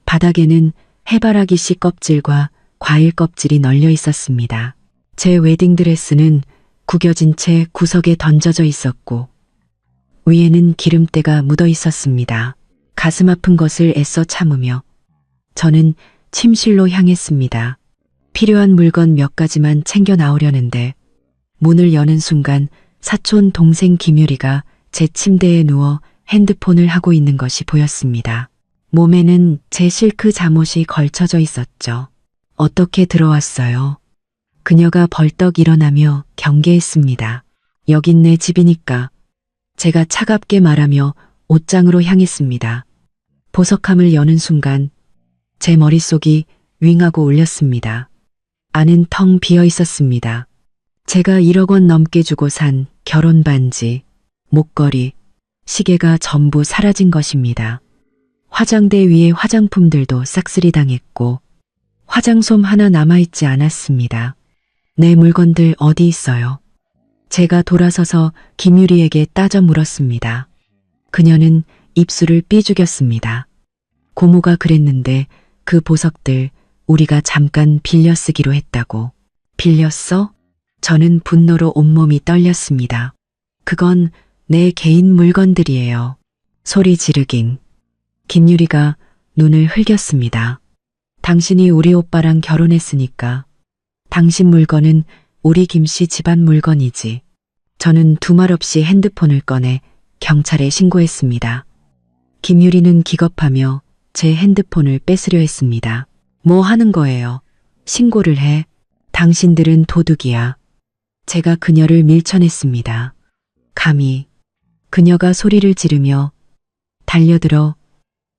바닥에는 해바라기 씨 껍질과 과일 껍질이 널려 있었습니다. 제 웨딩드레스는 구겨진 채 구석에 던져져 있었고 위에는 기름때가 묻어 있었습니다. 가슴 아픈 것을 애써 참으며 저는 침실로 향했습니다. 필요한 물건 몇 가지만 챙겨 나오려는데 문을 여는 순간 사촌 동생 김유리가 제 침대에 누워 핸드폰을 하고 있는 것이 보였습니다. 몸에는 제 실크 잠옷이 걸쳐져 있었죠. 어떻게 들어왔어요? 그녀가 벌떡 일어나며 경계했습니다. 여긴 내 집이니까. 제가 차갑게 말하며 옷장으로 향했습니다. 보석함을 여는 순간 제 머릿속이 윙하고 울렸습니다. 안은 텅 비어 있었습니다. 제가 1억 원 넘게 주고 산 결혼 반지, 목걸이, 시계가 전부 사라진 것입니다. 화장대 위에 화장품들도 싹쓸이 당했고 화장솜 하나 남아있지 않았습니다. 내 물건들 어디 있어요? 제가 돌아서서 김유리에게 따져 물었습니다. 그녀는 입술을 삐죽였습니다. 고모가 그랬는데 그 보석들 우리가 잠깐 빌려 쓰기로 했다고. 빌렸어? 저는 분노로 온몸이 떨렸습니다. 그건 내 개인 물건들이에요. 소리 지르긴. 김유리가 눈을 흘겼습니다. 당신이 우리 오빠랑 결혼했으니까 당신 물건은 우리 김씨 집안 물건이지. 저는 두말 없이 핸드폰을 꺼내 경찰에 신고했습니다. 김유리는 기겁하며 제 핸드폰을 뺏으려 했습니다. 뭐 하는 거예요? 신고를 해. 당신들은 도둑이야. 제가 그녀를 밀쳐냈습니다. 감히. 그녀가 소리를 지르며 달려들어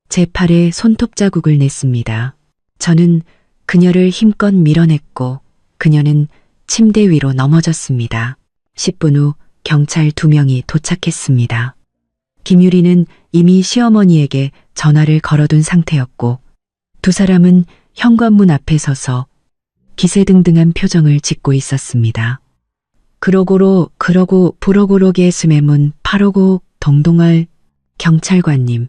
제 팔에 손톱 자국을 냈습니다. 저는 그녀를 힘껏 밀어냈고 그녀는 침대 위로 넘어졌습니다. 10분 후 경찰 2명이 도착했습니다. 김유리는 이미 시어머니에게 전화를 걸어둔 상태였고 두 사람은 현관문 앞에 서서 기세등등한 표정을 짓고 있었습니다. 그러고 부러고로게 스매문 파로고 동동할 경찰관님.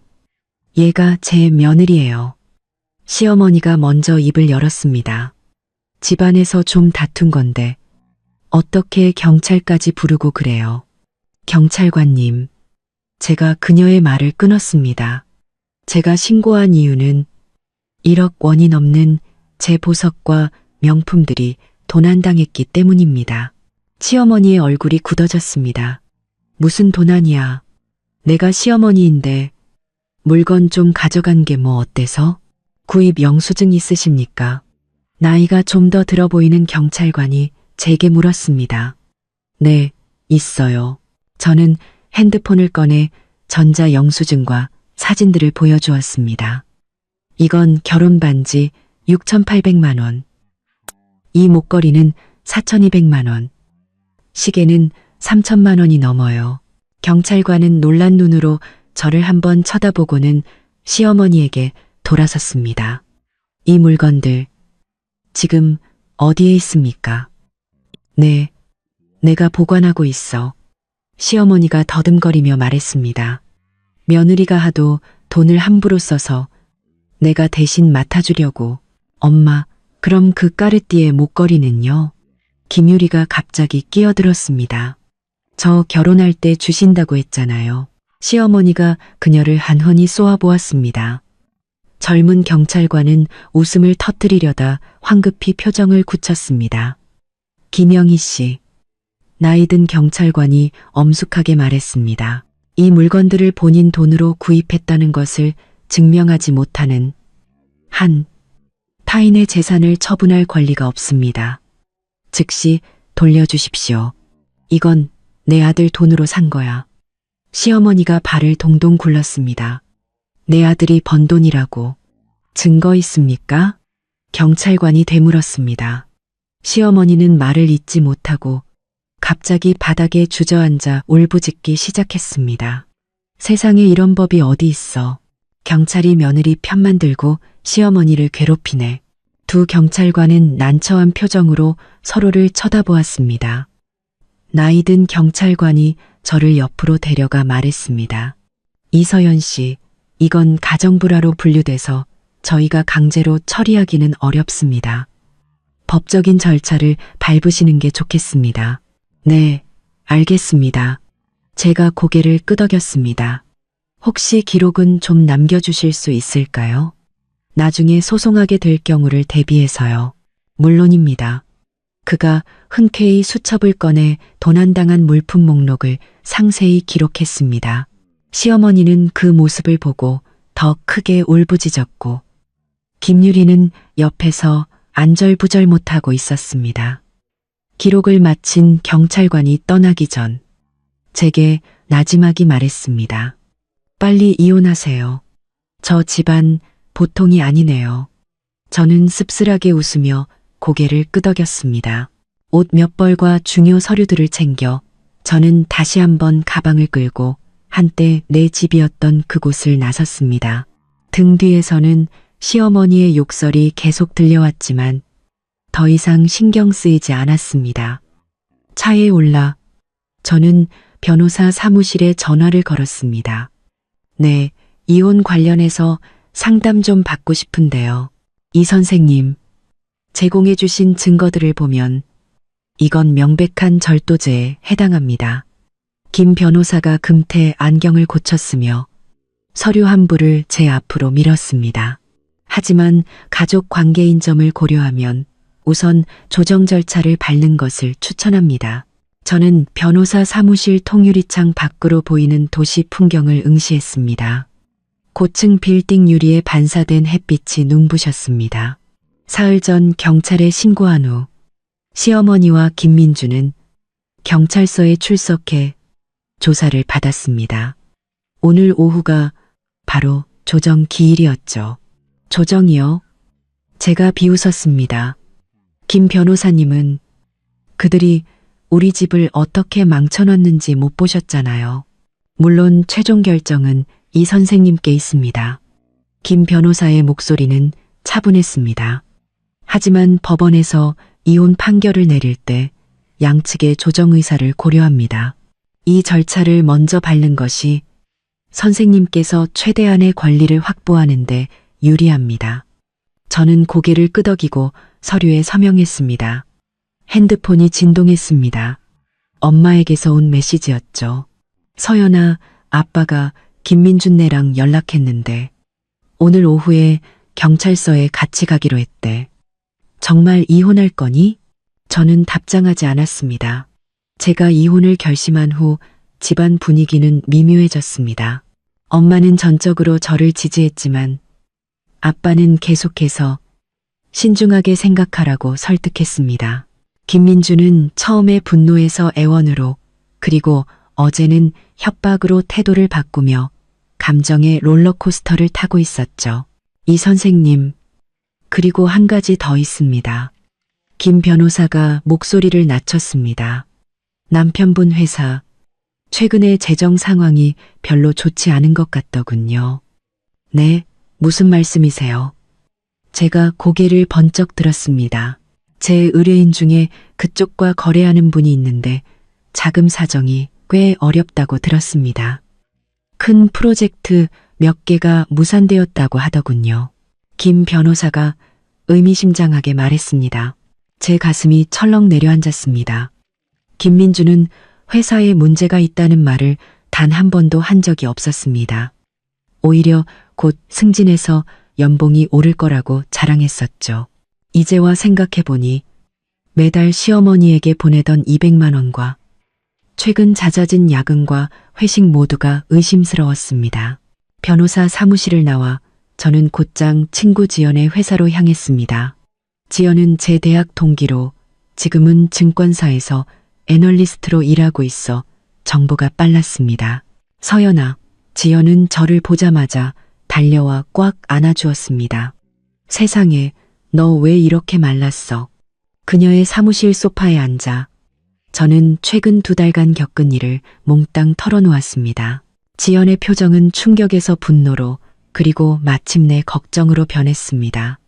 얘가 제 며느리예요. 시어머니가 먼저 입을 열었습니다. 집안에서 좀 다툰 건데 어떻게 경찰까지 부르고 그래요. 경찰관님. 제가 그녀의 말을 끊었습니다. 제가 신고한 이유는 1억 원이 넘는 제 보석과 명품들이 도난당했기 때문입니다. 시어머니의 얼굴이 굳어졌습니다. 무슨 도난이야. 내가 시어머니인데 물건 좀 가져간 게 뭐 어때서? 구입 영수증 있으십니까? 나이가 좀 더 들어 보이는 경찰관이 제게 물었습니다. 네, 있어요. 저는 핸드폰을 꺼내 전자 영수증과 사진들을 보여주었습니다. 이건 결혼 반지 6,800만 원. 이 목걸이는 4,200만 원. 시계는 3,000만 원이 넘어요. 경찰관은 놀란 눈으로 저를 한번 쳐다보고는 시어머니에게 돌아섰습니다. 이 물건들 지금 어디에 있습니까? 네, 내가 보관하고 있어. 시어머니가 더듬거리며 말했습니다. 며느리가 하도 돈을 함부로 써서 내가 대신 맡아주려고. 엄마, 그럼 그 까르띠에 목걸이는요? 김유리가 갑자기 끼어들었습니다. 저 결혼할 때 주신다고 했잖아요. 시어머니가 그녀를 한헌히 쏘아보았습니다. 젊은 경찰관은 웃음을 터뜨리려다 황급히 표정을 굳혔습니다. 김영희 씨. 나이든 경찰관이 엄숙하게 말했습니다. 이 물건들을 본인 돈으로 구입했다는 것을 증명하지 못하는 한 타인의 재산을 처분할 권리가 없습니다. 즉시 돌려주십시오. 이건 내 아들 돈으로 산 거야. 시어머니가 발을 동동 굴렀습니다. 내 아들이 번 돈이라고. 증거 있습니까? 경찰관이 되물었습니다. 시어머니는 말을 잇지 못하고 갑자기 바닥에 주저앉아 울부짖기 시작했습니다. 세상에 이런 법이 어디 있어. 경찰이 며느리 편만 들고 시어머니를 괴롭히네. 두 경찰관은 난처한 표정으로 서로를 쳐다보았습니다. 나이든 경찰관이 저를 옆으로 데려가 말했습니다. 이서연 씨, 이건 가정불화로 분류돼서 저희가 강제로 처리하기는 어렵습니다. 법적인 절차를 밟으시는 게 좋겠습니다. 네, 알겠습니다. 제가 고개를 끄덕였습니다. 혹시 기록은 좀 남겨주실 수 있을까요? 나중에 소송하게 될 경우를 대비해서요. 물론입니다. 그가 흔쾌히 수첩을 꺼내 도난당한 물품 목록을 상세히 기록했습니다. 시어머니는 그 모습을 보고 더 크게 울부짖었고 김유리는 옆에서 안절부절 못하고 있었습니다. 기록을 마친 경찰관이 떠나기 전 제게 나지막이 말했습니다. 빨리 이혼하세요. 저 집안 보통이 아니네요. 저는 씁쓸하게 웃으며 고개를 끄덕였습니다. 옷 몇 벌과 중요 서류들을 챙겨 저는 다시 한번 가방을 끌고 한때 내 집이었던 그곳을 나섰습니다. 등 뒤에서는 시어머니의 욕설이 계속 들려왔지만 더 이상 신경 쓰이지 않았습니다. 차에 올라 저는 변호사 사무실에 전화를 걸었습니다. 네, 이혼 관련해서 상담 좀 받고 싶은데요. 이 선생님, 제공해 주신 증거들을 보면 이건 명백한 절도죄에 해당합니다. 김 변호사가 금태 안경을 고쳤으며 서류 한 부를 제 앞으로 밀었습니다. 하지만 가족 관계인 점을 고려하면 우선 조정 절차를 밟는 것을 추천합니다. 저는 변호사 사무실 통유리창 밖으로 보이는 도시 풍경을 응시했습니다. 고층 빌딩 유리에 반사된 햇빛이 눈부셨습니다. 사흘 전 경찰에 신고한 후 시어머니와 김민주는 경찰서에 출석해 조사를 받았습니다. 오늘 오후가 바로 조정 기일이었죠. 조정이요? 제가 비웃었습니다. 김 변호사님은 그들이 우리 집을 어떻게 망쳐놨는지 못 보셨잖아요. 물론 최종 결정은 이 선생님께 있습니다. 김 변호사의 목소리는 차분했습니다. 하지만 법원에서 이혼 판결을 내릴 때 양측의 조정 의사를 고려합니다. 이 절차를 먼저 밟는 것이 선생님께서 최대한의 권리를 확보하는 데 유리합니다. 저는 고개를 끄덕이고 서류에 서명했습니다. 핸드폰이 진동했습니다. 엄마에게서 온 메시지였죠. 서연아, 아빠가 김민준네랑 연락했는데 오늘 오후에 경찰서에 같이 가기로 했대. 정말 이혼할 거니? 저는 답장하지 않았습니다. 제가 이혼을 결심한 후 집안 분위기는 미묘해졌습니다. 엄마는 전적으로 저를 지지했지만 아빠는 계속해서 신중하게 생각하라고 설득했습니다. 김민주는 처음에 분노에서 애원으로 그리고 어제는 협박으로 태도를 바꾸며 감정의 롤러코스터를 타고 있었죠. 이 선생님, 그리고 한 가지 더 있습니다. 김 변호사가 목소리를 낮췄습니다. 남편분 회사, 최근에 재정 상황이 별로 좋지 않은 것 같더군요. 네, 무슨 말씀이세요? 제가 고개를 번쩍 들었습니다. 제 의뢰인 중에 그쪽과 거래하는 분이 있는데 자금 사정이 꽤 어렵다고 들었습니다. 큰 프로젝트 몇 개가 무산되었다고 하더군요. 김 변호사가 의미심장하게 말했습니다. 제 가슴이 철렁 내려앉았습니다. 김민주는 회사에 문제가 있다는 말을 단 한 번도 한 적이 없었습니다. 오히려 곧 승진해서 연봉이 오를 거라고 자랑했었죠. 이제와 생각해보니 매달 시어머니에게 보내던 200만 원과 최근 잦아진 야근과 회식 모두가 의심스러웠습니다. 변호사 사무실을 나와 저는 곧장 친구 지연의 회사로 향했습니다. 지연은 제 대학 동기로 지금은 증권사에서 애널리스트로 일하고 있어 정보가 빨랐습니다. 서연아, 지연은 저를 보자마자 달려와 꽉 안아주었습니다. 세상에, 너 왜 이렇게 말랐어? 그녀의 사무실 소파에 앉아 저는 최근 2달간 겪은 일을 몽땅 털어놓았습니다. 지연의 표정은 충격에서 분노로 그리고 마침내 걱정으로 변했습니다.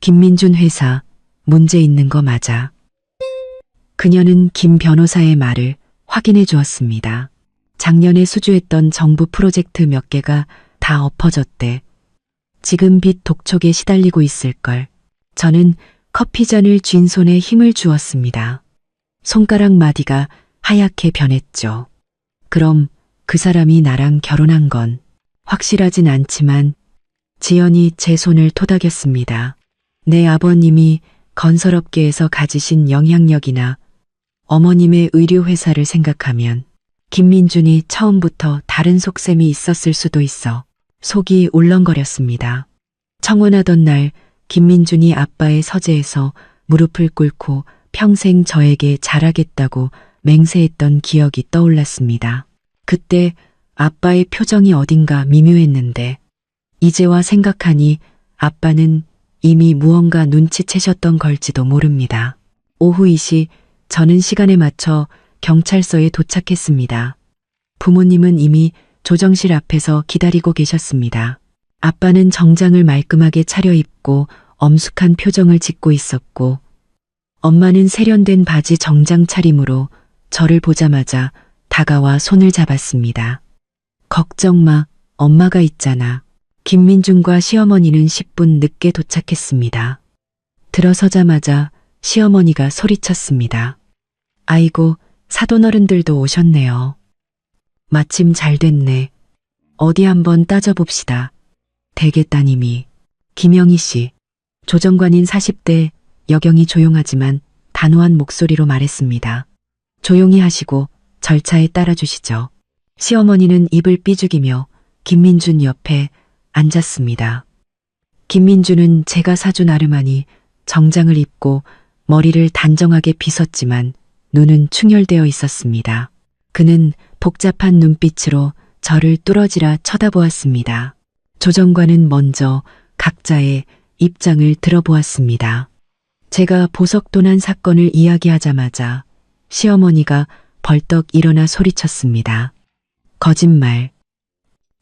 김민준 회사, 문제 있는 거 맞아. 그녀는 김 변호사의 말을 확인해 주었습니다. 작년에 수주했던 정부 프로젝트 몇 개가 다 엎어졌대. 지금 빚 독촉에 시달리고 있을걸. 저는 커피잔을 쥔 손에 힘을 주었습니다. 손가락 마디가 하얗게 변했죠. 그럼 그 사람이 나랑 결혼한 건 확실하진 않지만 지연이 제 손을 토닥였습니다. 내 아버님이 건설업계에서 가지신 영향력이나 어머님의 의류회사를 생각하면 김민준이 처음부터 다른 속셈이 있었을 수도 있어 속이 울렁거렸습니다. 청혼하던 날 김민준이 아빠의 서재에서 무릎을 꿇고 평생 저에게 잘하겠다고 맹세했던 기억이 떠올랐습니다. 그때 아빠의 표정이 어딘가 미묘했는데 이제와 생각하니 아빠는 이미 무언가 눈치채셨던 걸지도 모릅니다. 오후 2시 저는 시간에 맞춰 경찰서에 도착했습니다. 부모님은 이미 조정실 앞에서 기다리고 계셨습니다. 아빠는 정장을 말끔하게 차려입고 엄숙한 표정을 짓고 있었고 엄마는 세련된 바지 정장 차림으로 저를 보자마자 다가와 손을 잡았습니다. 걱정 마, 엄마가 있잖아. 김민준과 시어머니는 10분 늦게 도착했습니다. 들어서자마자 시어머니가 소리쳤습니다. 아이고, 사돈어른들도 오셨네요. 마침 잘 됐네. 어디 한번 따져봅시다. 대개 따님이. 김영희 씨, 조정관인 40대 여경이 조용하지만 단호한 목소리로 말했습니다. 조용히 하시고 절차에 따라주시죠. 시어머니는 입을 삐죽이며 김민준 옆에 앉았습니다. 김민준은 제가 사준 아르마니 정장을 입고 머리를 단정하게 빗었지만 눈은 충혈되어 있었습니다. 그는 복잡한 눈빛으로 저를 뚫어지라 쳐다보았습니다. 조정관은 먼저 각자의 입장을 들어보았습니다. 제가 보석도난 사건을 이야기하자마자 시어머니가 벌떡 일어나 소리쳤습니다. 거짓말.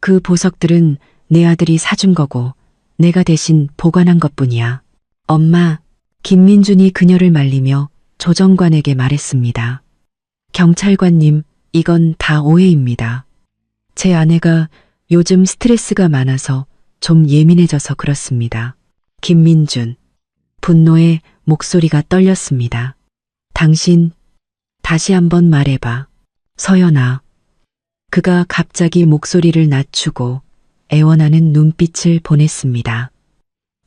그 보석들은 내 아들이 사준 거고 내가 대신 보관한 것뿐이야. 엄마, 김민준이 그녀를 말리며 조정관에게 말했습니다. 경찰관님, 이건 다 오해입니다. 제 아내가 요즘 스트레스가 많아서 좀 예민해져서 그렇습니다. 김민준. 분노에 목소리가 떨렸습니다. 당신, 다시 한번 말해봐. 서연아. 그가 갑자기 목소리를 낮추고 애원하는 눈빛을 보냈습니다.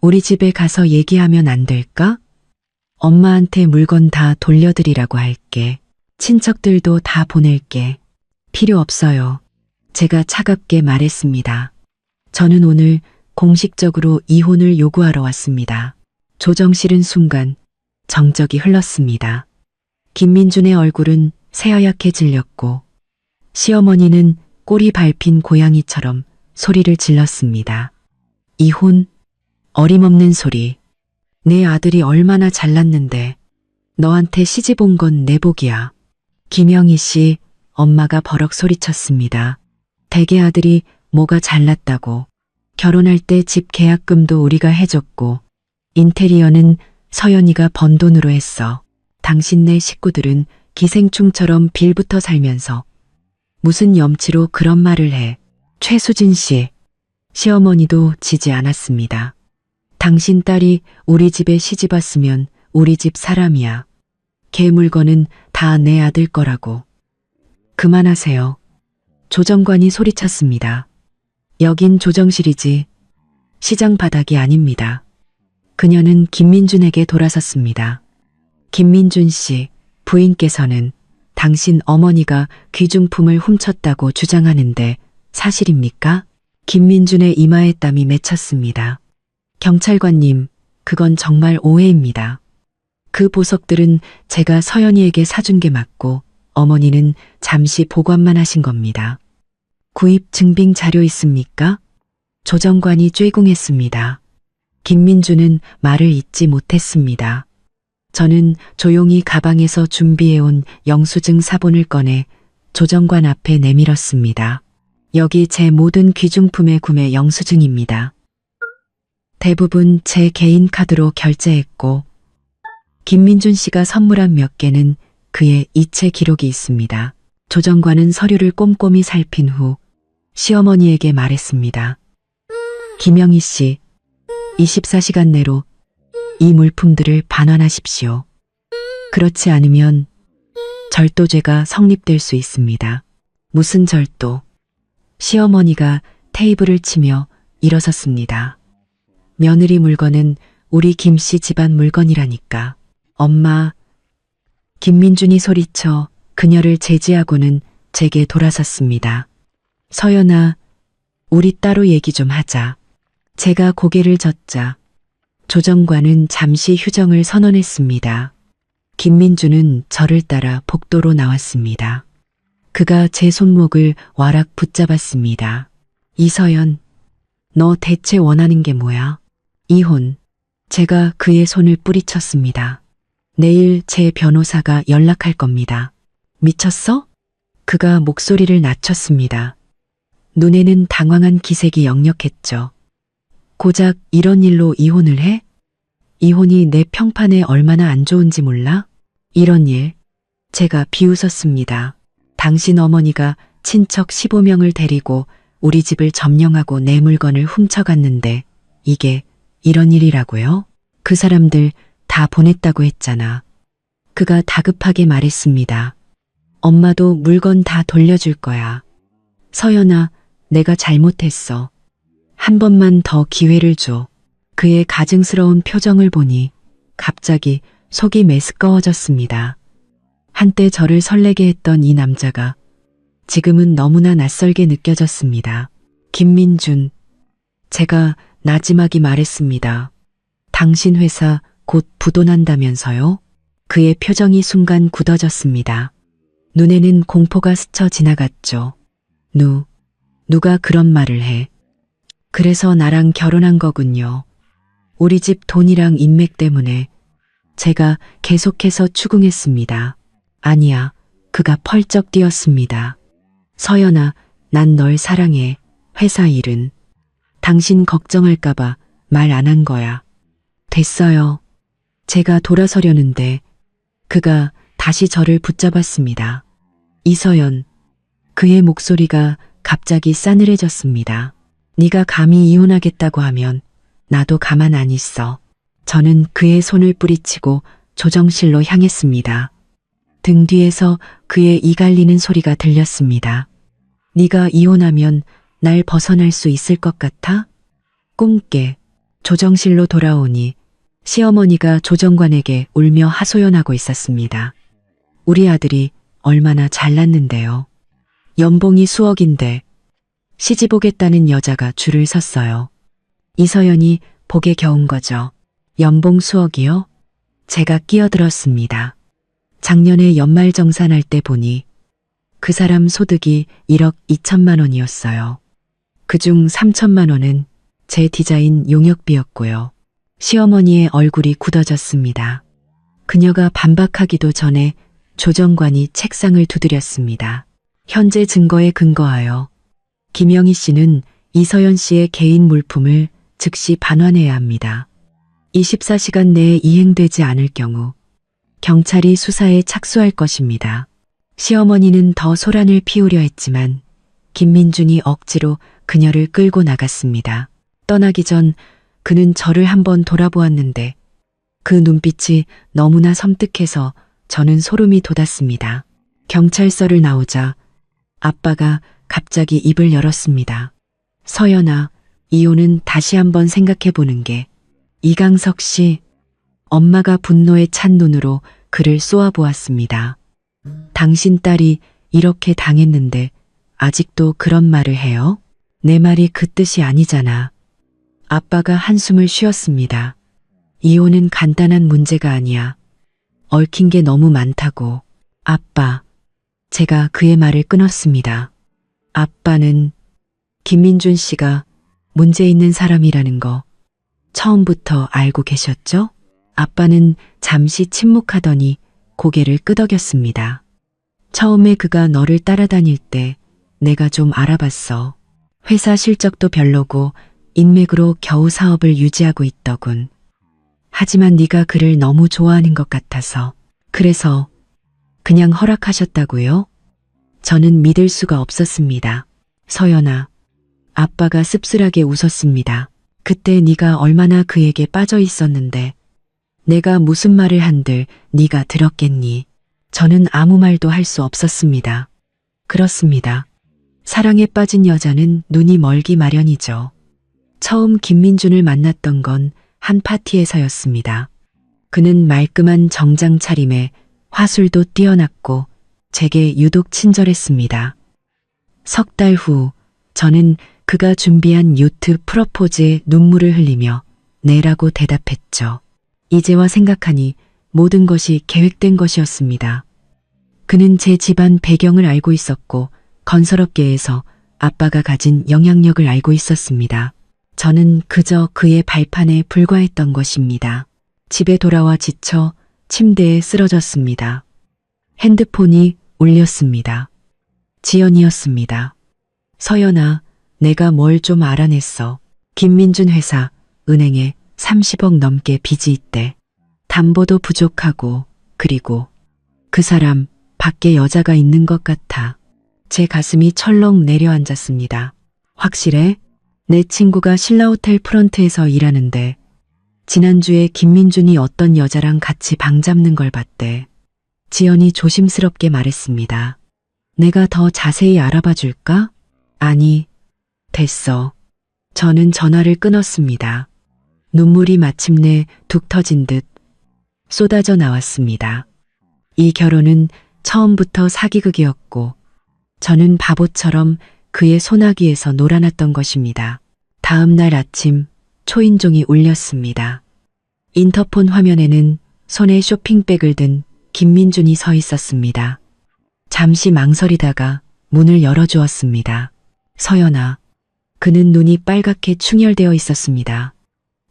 우리 집에 가서 얘기하면 안 될까? 엄마한테 물건 다 돌려드리라고 할게. 친척들도 다 보낼게. 필요 없어요. 제가 차갑게 말했습니다. 저는 오늘 공식적으로 이혼을 요구하러 왔습니다. 조정실은 순간 정적이 흘렀습니다. 김민준의 얼굴은 새하얗게 질렸고 시어머니는 꼬리 밟힌 고양이처럼 소리를 질렀습니다. 이혼? 어림없는 소리. 내 아들이 얼마나 잘났는데 너한테 시집 온 건 내 복이야. 김영희 씨, 엄마가 버럭 소리쳤습니다. 대개 아들이 뭐가 잘났다고. 결혼할 때 집 계약금도 우리가 해줬고 인테리어는 서연이가 번 돈으로 했어. 당신네 식구들은 기생충처럼 빌붙어 살면서 무슨 염치로 그런 말을 해. 최수진 씨. 시어머니도 지지 않았습니다. 당신 딸이 우리 집에 시집 왔으면 우리 집 사람이야. 걔 물건은 다 내 아들 거라고. 그만하세요. 조정관이 소리쳤습니다. 여긴 조정실이지. 시장 바닥이 아닙니다. 그녀는 김민준에게 돌아섰습니다. 김민준 씨, 부인께서는 당신 어머니가 귀중품을 훔쳤다고 주장하는데 사실입니까? 김민준의 이마에 땀이 맺혔습니다. 경찰관님, 그건 정말 오해입니다. 그 보석들은 제가 서연이에게 사준 게 맞고 어머니는 잠시 보관만 하신 겁니다. 구입 증빙 자료 있습니까? 조정관이 쬐궁했습니다. 김민준은 말을 잇지 못했습니다. 저는 조용히 가방에서 준비해온 영수증 사본을 꺼내 조정관 앞에 내밀었습니다. 여기 제 모든 귀중품의 구매 영수증입니다. 대부분 제 개인 카드로 결제했고 김민준 씨가 선물한 몇 개는 그의 이체 기록이 있습니다. 조정관은 서류를 꼼꼼히 살핀 후 시어머니에게 말했습니다. 김영희 씨, 24시간 내로 이 물품들을 반환하십시오. 그렇지 않으면 절도죄가 성립될 수 있습니다. 무슨 절도? 시어머니가 테이블을 치며 일어섰습니다. 며느리 물건은 우리 김씨 집안 물건이라니까. 엄마. 김민준이 소리쳐 그녀를 제지하고는 제게 돌아섰습니다. 서연아, 우리 따로 얘기 좀 하자. 제가 고개를 젓자 조정관은 잠시 휴정을 선언했습니다. 김민준은 저를 따라 복도로 나왔습니다. 그가 제 손목을 와락 붙잡았습니다. 이서연, 너 대체 원하는 게 뭐야? 이혼. 제가 그의 손을 뿌리쳤습니다. 내일 제 변호사가 연락할 겁니다. 미쳤어? 그가 목소리를 낮췄습니다. 눈에는 당황한 기색이 역력했죠. 고작 이런 일로 이혼을 해? 이혼이 내 평판에 얼마나 안 좋은지 몰라? 이런 일. 제가 비웃었습니다. 당신 어머니가 친척 15명을 데리고 우리 집을 점령하고 내 물건을 훔쳐갔는데 이게 이런 일이라고요? 그 사람들 다 보냈다고 했잖아. 그가 다급하게 말했습니다. 엄마도 물건 다 돌려줄 거야. 서연아, 내가 잘못했어. 한 번만 더 기회를 줘. 그의 가증스러운 표정을 보니 갑자기 속이 메스꺼워졌습니다. 한때 저를 설레게 했던 이 남자가 지금은 너무나 낯설게 느껴졌습니다. 김민준. 제가 나지막이 말했습니다. 당신 회사 곧 부도난다면서요? 그의 표정이 순간 굳어졌습니다. 눈에는 공포가 스쳐 지나갔죠. 누가 그런 말을 해? 그래서 나랑 결혼한 거군요. 우리 집 돈이랑 인맥 때문에 제가 계속해서 추궁했습니다. 아니야, 그가 펄쩍 뛰었습니다. 서연아, 난 널 사랑해. 회사 일은. 당신 걱정할까봐 말 안 한 거야. 됐어요. 제가 돌아서려는데 그가 다시 저를 붙잡았습니다. 이서연. 그의 목소리가 갑자기 싸늘해졌습니다. 네가 감히 이혼하겠다고 하면 나도 가만 안 있어. 저는 그의 손을 뿌리치고 조정실로 향했습니다. 등 뒤에서 그의 이 갈리는 소리가 들렸습니다. 네가 이혼하면 날 벗어날 수 있을 것 같아? 꿈깨. 조정실로 돌아오니 시어머니가 조정관에게 울며 하소연하고 있었습니다. 우리 아들이 얼마나 잘났는데요. 연봉이 수억인데 시집 오겠다는 여자가 줄을 섰어요. 이서연이 복에 겨운 거죠. 연봉 수억이요? 제가 끼어들었습니다. 작년에 연말정산할 때 보니 그 사람 소득이 1억 2천만 원이었어요. 그중 3천만 원은 제 디자인 용역비였고요. 시어머니의 얼굴이 굳어졌습니다. 그녀가 반박하기도 전에 조정관이 책상을 두드렸습니다. 현재 증거에 근거하여 김영희 씨는 이서연 씨의 개인 물품을 즉시 반환해야 합니다. 24시간 내에 이행되지 않을 경우 경찰이 수사에 착수할 것입니다. 시어머니는 더 소란을 피우려 했지만 김민준이 억지로 그녀를 끌고 나갔습니다. 떠나기 전 그는 저를 한번 돌아보았는데 그 눈빛이 너무나 섬뜩해서 저는 소름이 돋았습니다. 경찰서를 나오자 아빠가 갑자기 입을 열었습니다. 서연아, 이혼은 다시 한번 생각해 보는 게. 이강석 씨, 엄마가 분노에 찬 눈으로 그를 쏘아보았습니다. 당신 딸이 이렇게 당했는데 아직도 그런 말을 해요? 내 말이 그 뜻이 아니잖아. 아빠가 한숨을 쉬었습니다. 이혼은 간단한 문제가 아니야. 얽힌 게 너무 많다고. 아빠, 제가 그의 말을 끊었습니다. 아빠는 김민준 씨가 문제 있는 사람이라는 거 처음부터 알고 계셨죠? 아빠는 잠시 침묵하더니 고개를 끄덕였습니다. 처음에 그가 너를 따라다닐 때 내가 좀 알아봤어. 회사 실적도 별로고 인맥으로 겨우 사업을 유지하고 있더군. 하지만 네가 그를 너무 좋아하는 것 같아서. 그래서 그냥 허락하셨다고요? 저는 믿을 수가 없었습니다. 서연아, 아빠가 씁쓸하게 웃었습니다. 그때 네가 얼마나 그에게 빠져 있었는데 내가 무슨 말을 한들 네가 들었겠니? 저는 아무 말도 할 수 없었습니다. 그렇습니다. 사랑에 빠진 여자는 눈이 멀기 마련이죠. 처음 김민준을 만났던 건 한 파티에서였습니다. 그는 말끔한 정장 차림에 화술도 뛰어났고 제게 유독 친절했습니다. 석 달 후 저는 그가 준비한 요트 프러포즈에 눈물을 흘리며 네라고 대답했죠. 이제와 생각하니 모든 것이 계획된 것이었습니다. 그는 제 집안 배경을 알고 있었고 건설업계에서 아빠가 가진 영향력을 알고 있었습니다. 저는 그저 그의 발판에 불과했던 것입니다. 집에 돌아와 지쳐 침대에 쓰러졌습니다. 핸드폰이 울렸습니다. 지연이었습니다. 서연아, 내가 뭘 좀 알아냈어. 김민준 회사, 은행에 30억 넘게 빚이 있대. 담보도 부족하고, 그리고 그 사람 밖에 여자가 있는 것 같아. 제 가슴이 철렁 내려앉았습니다. 확실해? 내 친구가 신라호텔 프런트에서 일하는데 지난주에 김민준이 어떤 여자랑 같이 방 잡는 걸 봤대. 지연이 조심스럽게 말했습니다. 내가 더 자세히 알아봐 줄까? 아니, 됐어. 저는 전화를 끊었습니다. 눈물이 마침내 툭 터진 듯 쏟아져 나왔습니다. 이 결혼은 처음부터 사기극이었고 저는 바보처럼 그의 소나기에서 놀아났던 것입니다. 다음 날 아침 초인종이 울렸습니다. 인터폰 화면에는 손에 쇼핑백을 든 김민준이 서 있었습니다. 잠시 망설이다가 문을 열어주었습니다. 서연아, 그는 눈이 빨갛게 충혈되어 있었습니다.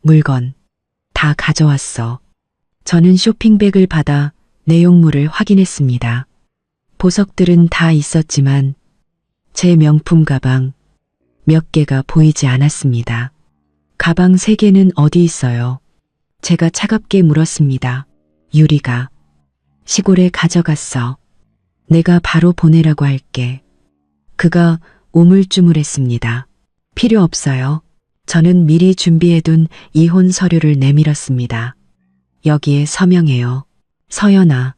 물건 다 가져왔어. 저는 쇼핑백을 받아 내용물을 확인했습니다. 보석들은 다 있었지만 제 명품 가방 몇 개가 보이지 않았습니다. 가방 3개는 어디 있어요? 제가 차갑게 물었습니다. 유리가 시골에 가져갔어. 내가 바로 보내라고 할게. 그가 우물쭈물했습니다. 필요 없어요. 저는 미리 준비해둔 이혼 서류를 내밀었습니다. 여기에 서명해요. 서연아.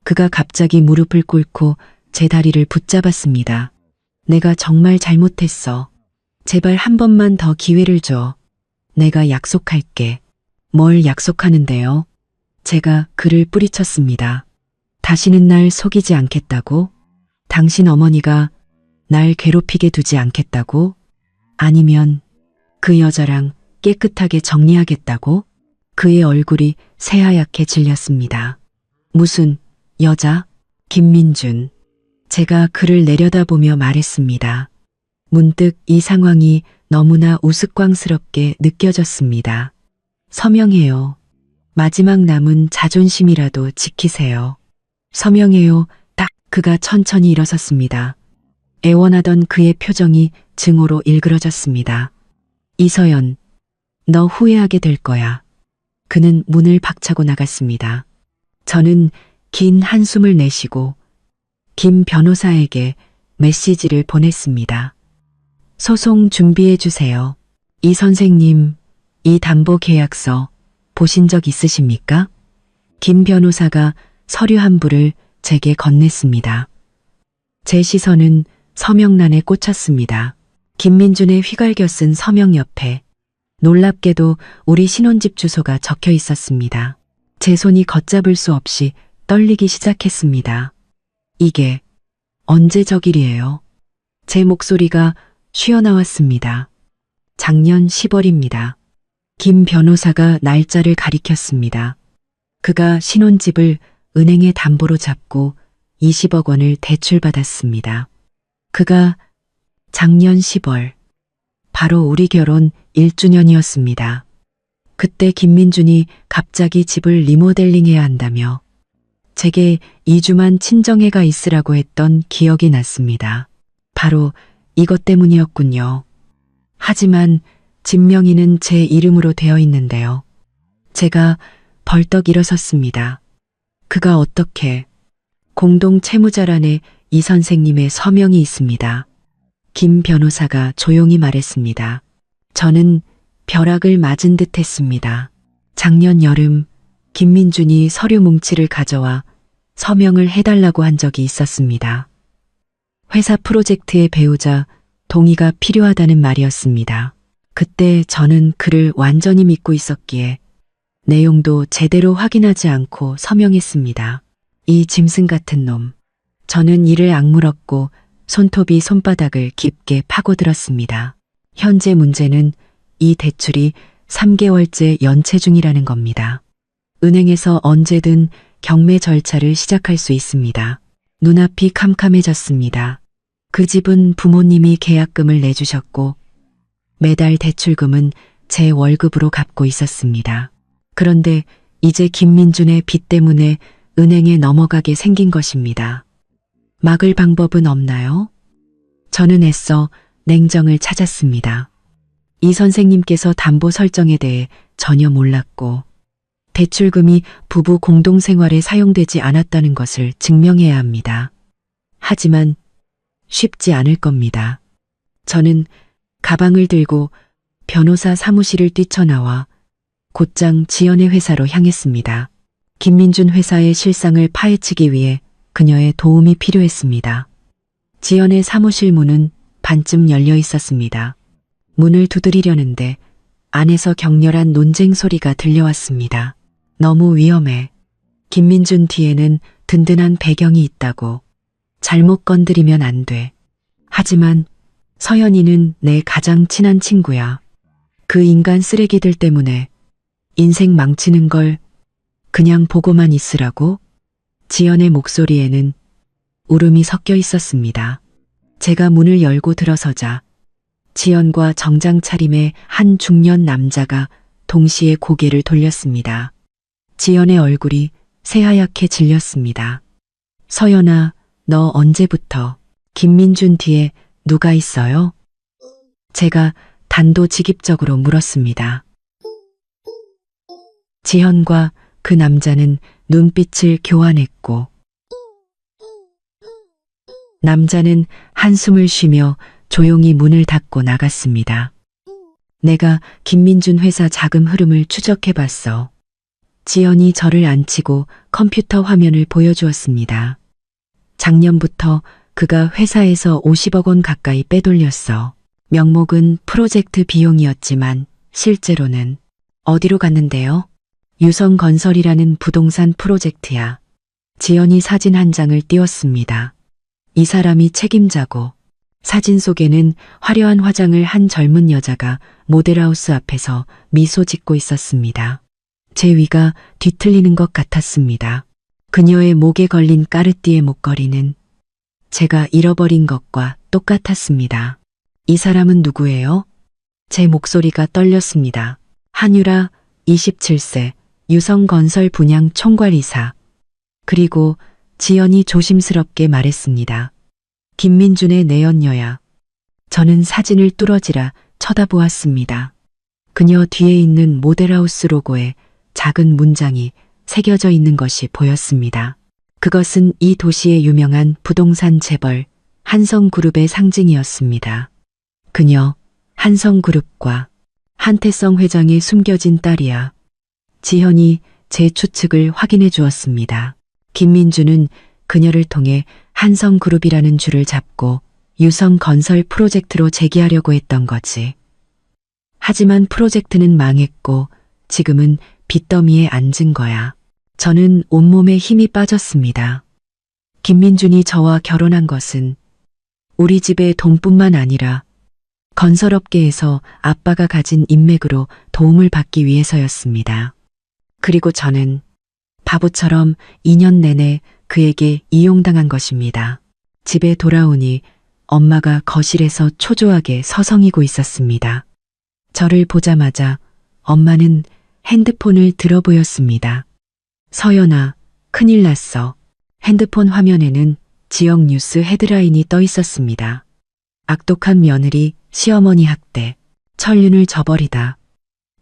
그가 갑자기 무릎을 꿇고 제 다리를 붙잡았습니다. 내가 정말 잘못했어. 제발 한 번만 더 기회를 줘. 내가 약속할게. 뭘 약속하는데요? 제가 그를 뿌리쳤습니다. 다시는 날 속이지 않겠다고? 당신 어머니가 날 괴롭히게 두지 않겠다고? 아니면 그 여자랑 깨끗하게 정리하겠다고? 그의 얼굴이 새하얗게 질렸습니다. 무슨 여자? 김민준. 제가 그를 내려다보며 말했습니다. 문득 이 상황이 너무나 우스꽝스럽게 느껴졌습니다. 서명해요. 마지막 남은 자존심이라도 지키세요. 서명해요. 딱 그가 천천히 일어섰습니다. 애원하던 그의 표정이 증오로 일그러졌습니다. 이서연, 너 후회하게 될 거야. 그는 문을 박차고 나갔습니다. 저는 긴 한숨을 내쉬고 김 변호사에게 메시지를 보냈습니다. 소송 준비해 주세요. 이 선생님, 이 담보 계약서 보신 적 있으십니까? 김 변호사가 서류 한 부를 제게 건넸습니다. 제 시선은 서명란에 꽂혔습니다. 김민준의 휘갈겨 쓴 서명 옆에 놀랍게도 우리 신혼집 주소가 적혀 있었습니다. 제 손이 걷잡을 수 없이 떨리기 시작했습니다. 이게 언제 저길이에요? 제 목소리가 쉬어나왔습니다. 작년 10월입니다. 김 변호사가 날짜를 가리켰습니다. 그가 신혼집을 은행에 담보로 잡고 20억 원을 대출받았습니다. 그가 작년 10월, 바로 우리 결혼 1주년이었습니다. 그때 김민준이 갑자기 집을 리모델링해야 한다며 제게 2주만 친정에가 있으라고 했던 기억이 났습니다. 바로 이것 때문이었군요. 하지만 집 명의는 제 이름으로 되어 있는데요. 제가 벌떡 일어섰습니다. 그가 어떻게 공동 채무자란에 이 선생님의 서명이 있습니다. 김 변호사가 조용히 말했습니다. 저는 벼락을 맞은 듯 했습니다. 작년 여름 김민준이 서류 뭉치를 가져와 서명을 해달라고 한 적이 있었습니다. 회사 프로젝트의 배우자 동의가 필요하다는 말이었습니다. 그때 저는 그를 완전히 믿고 있었기에 내용도 제대로 확인하지 않고 서명했습니다. 이 짐승 같은 놈. 저는 이를 악물었고 손톱이 손바닥을 깊게 파고들었습니다. 현재 문제는 이 대출이 3개월째 연체 중이라는 겁니다. 은행에서 언제든 경매 절차를 시작할 수 있습니다. 눈앞이 캄캄해졌습니다. 그 집은 부모님이 계약금을 내주셨고 매달 대출금은 제 월급으로 갚고 있었습니다. 그런데 이제 김민준의 빚 때문에 은행에 넘어가게 생긴 것입니다. 막을 방법은 없나요? 저는 애써 냉정을 찾았습니다. 이 선생님께서 담보 설정에 대해 전혀 몰랐고 대출금이 부부 공동생활에 사용되지 않았다는 것을 증명해야 합니다. 하지만 쉽지 않을 겁니다. 저는 가방을 들고 변호사 사무실을 뛰쳐나와 곧장 지연의 회사로 향했습니다. 김민준 회사의 실상을 파헤치기 위해 그녀의 도움이 필요했습니다. 지연의 사무실 문은 반쯤 열려 있었습니다. 문을 두드리려는데 안에서 격렬한 논쟁 소리가 들려왔습니다. 너무 위험해. 김민준 뒤에는 든든한 배경이 있다고. 잘못 건드리면 안 돼. 하지만 서연이는 내 가장 친한 친구야. 그 인간 쓰레기들 때문에 인생 망치는 걸 그냥 보고만 있으라고? 지연의 목소리에는 울음이 섞여 있었습니다. 제가 문을 열고 들어서자 지연과 정장 차림의 한 중년 남자가 동시에 고개를 돌렸습니다. 지연의 얼굴이 새하얗게 질렸습니다. 서연아, 너 언제부터 김민준 뒤에 누가 있어요? 제가 단도직입적으로 물었습니다. 지연과 그 남자는 눈빛을 교환했고 남자는 한숨을 쉬며 조용히 문을 닫고 나갔습니다. 내가 김민준 회사 자금 흐름을 추적해봤어. 지연이 저를 앉히고 컴퓨터 화면을 보여주었습니다. 작년부터 그가 회사에서 50억 원 가까이 빼돌렸어. 명목은 프로젝트 비용이었지만 실제로는 어디로 갔는데요? 유성건설이라는 부동산 프로젝트야. 지연이 사진 한 장을 띄웠습니다. 이 사람이 책임자고 사진 속에는 화려한 화장을 한 젊은 여자가 모델하우스 앞에서 미소 짓고 있었습니다. 제 위가 뒤틀리는 것 같았습니다. 그녀의 목에 걸린 까르띠에 목걸이는 제가 잃어버린 것과 똑같았습니다. 이 사람은 누구예요? 제 목소리가 떨렸습니다. 한유라, 27세, 유성건설 분양 총괄이사. 그리고 지연이 조심스럽게 말했습니다. 김민준의 내연녀야. 저는 사진을 뚫어지라 쳐다보았습니다. 그녀 뒤에 있는 모델하우스 로고에 작은 문장이 새겨져 있는 것이 보였습니다. 그것은 이 도시의 유명한 부동산 재벌 한성그룹의 상징이었습니다. 그녀 한성그룹과 한태성 회장의 숨겨진 딸이야. 지현이 제 추측을 확인해 주었습니다. 김민준은 그녀를 통해 한성그룹이라는 줄을 잡고 유성 건설 프로젝트로 재기하려고 했던 거지. 하지만 프로젝트는 망했고 지금은 빚더미에 앉은 거야. 저는 온몸에 힘이 빠졌습니다. 김민준이 저와 결혼한 것은 우리 집의 돈뿐만 아니라 건설업계에서 아빠가 가진 인맥으로 도움을 받기 위해서였습니다. 그리고 저는 바보처럼 2년 내내 그에게 이용당한 것입니다. 집에 돌아오니 엄마가 거실에서 초조하게 서성이고 있었습니다. 저를 보자마자 엄마는 핸드폰을 들어 보였습니다. 서연아, 큰일 났어. 핸드폰 화면에는 지역 뉴스 헤드라인이 떠 있었습니다. 악독한 며느리, 시어머니 학대, 천륜을 저버리다.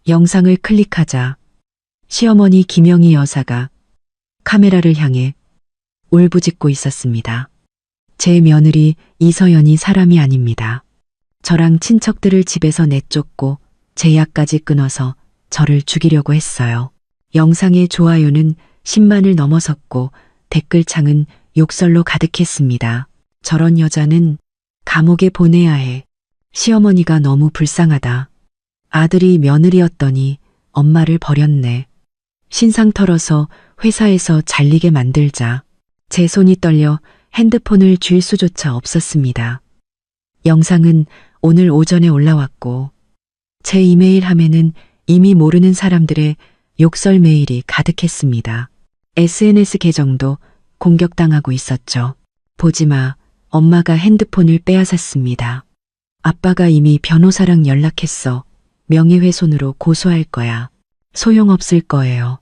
영상을 클릭하자 시어머니 김영희 여사가 카메라를 향해 울부짖고 있었습니다. 제 며느리 이서연이 사람이 아닙니다. 저랑 친척들을 집에서 내쫓고 제 약까지 끊어서 저를 죽이려고 했어요. 영상의 좋아요는 10만을 넘어섰고 댓글창은 욕설로 가득했습니다. 저런 여자는 감옥에 보내야 해. 시어머니가 너무 불쌍하다. 아들이 며느리였더니 엄마를 버렸네. 신상 털어서 회사에서 잘리게 만들자. 제 손이 떨려 핸드폰을 쥘 수조차 없었습니다. 영상은 오늘 오전에 올라왔고 제 이메일 함에는 이미 모르는 사람들의 욕설 메일이 가득했습니다. SNS 계정도 공격당하고 있었죠. 보지마, 엄마가 핸드폰을 빼앗았습니다. 아빠가 이미 변호사랑 연락했어. 명예훼손으로 고소할 거야. 소용없을 거예요.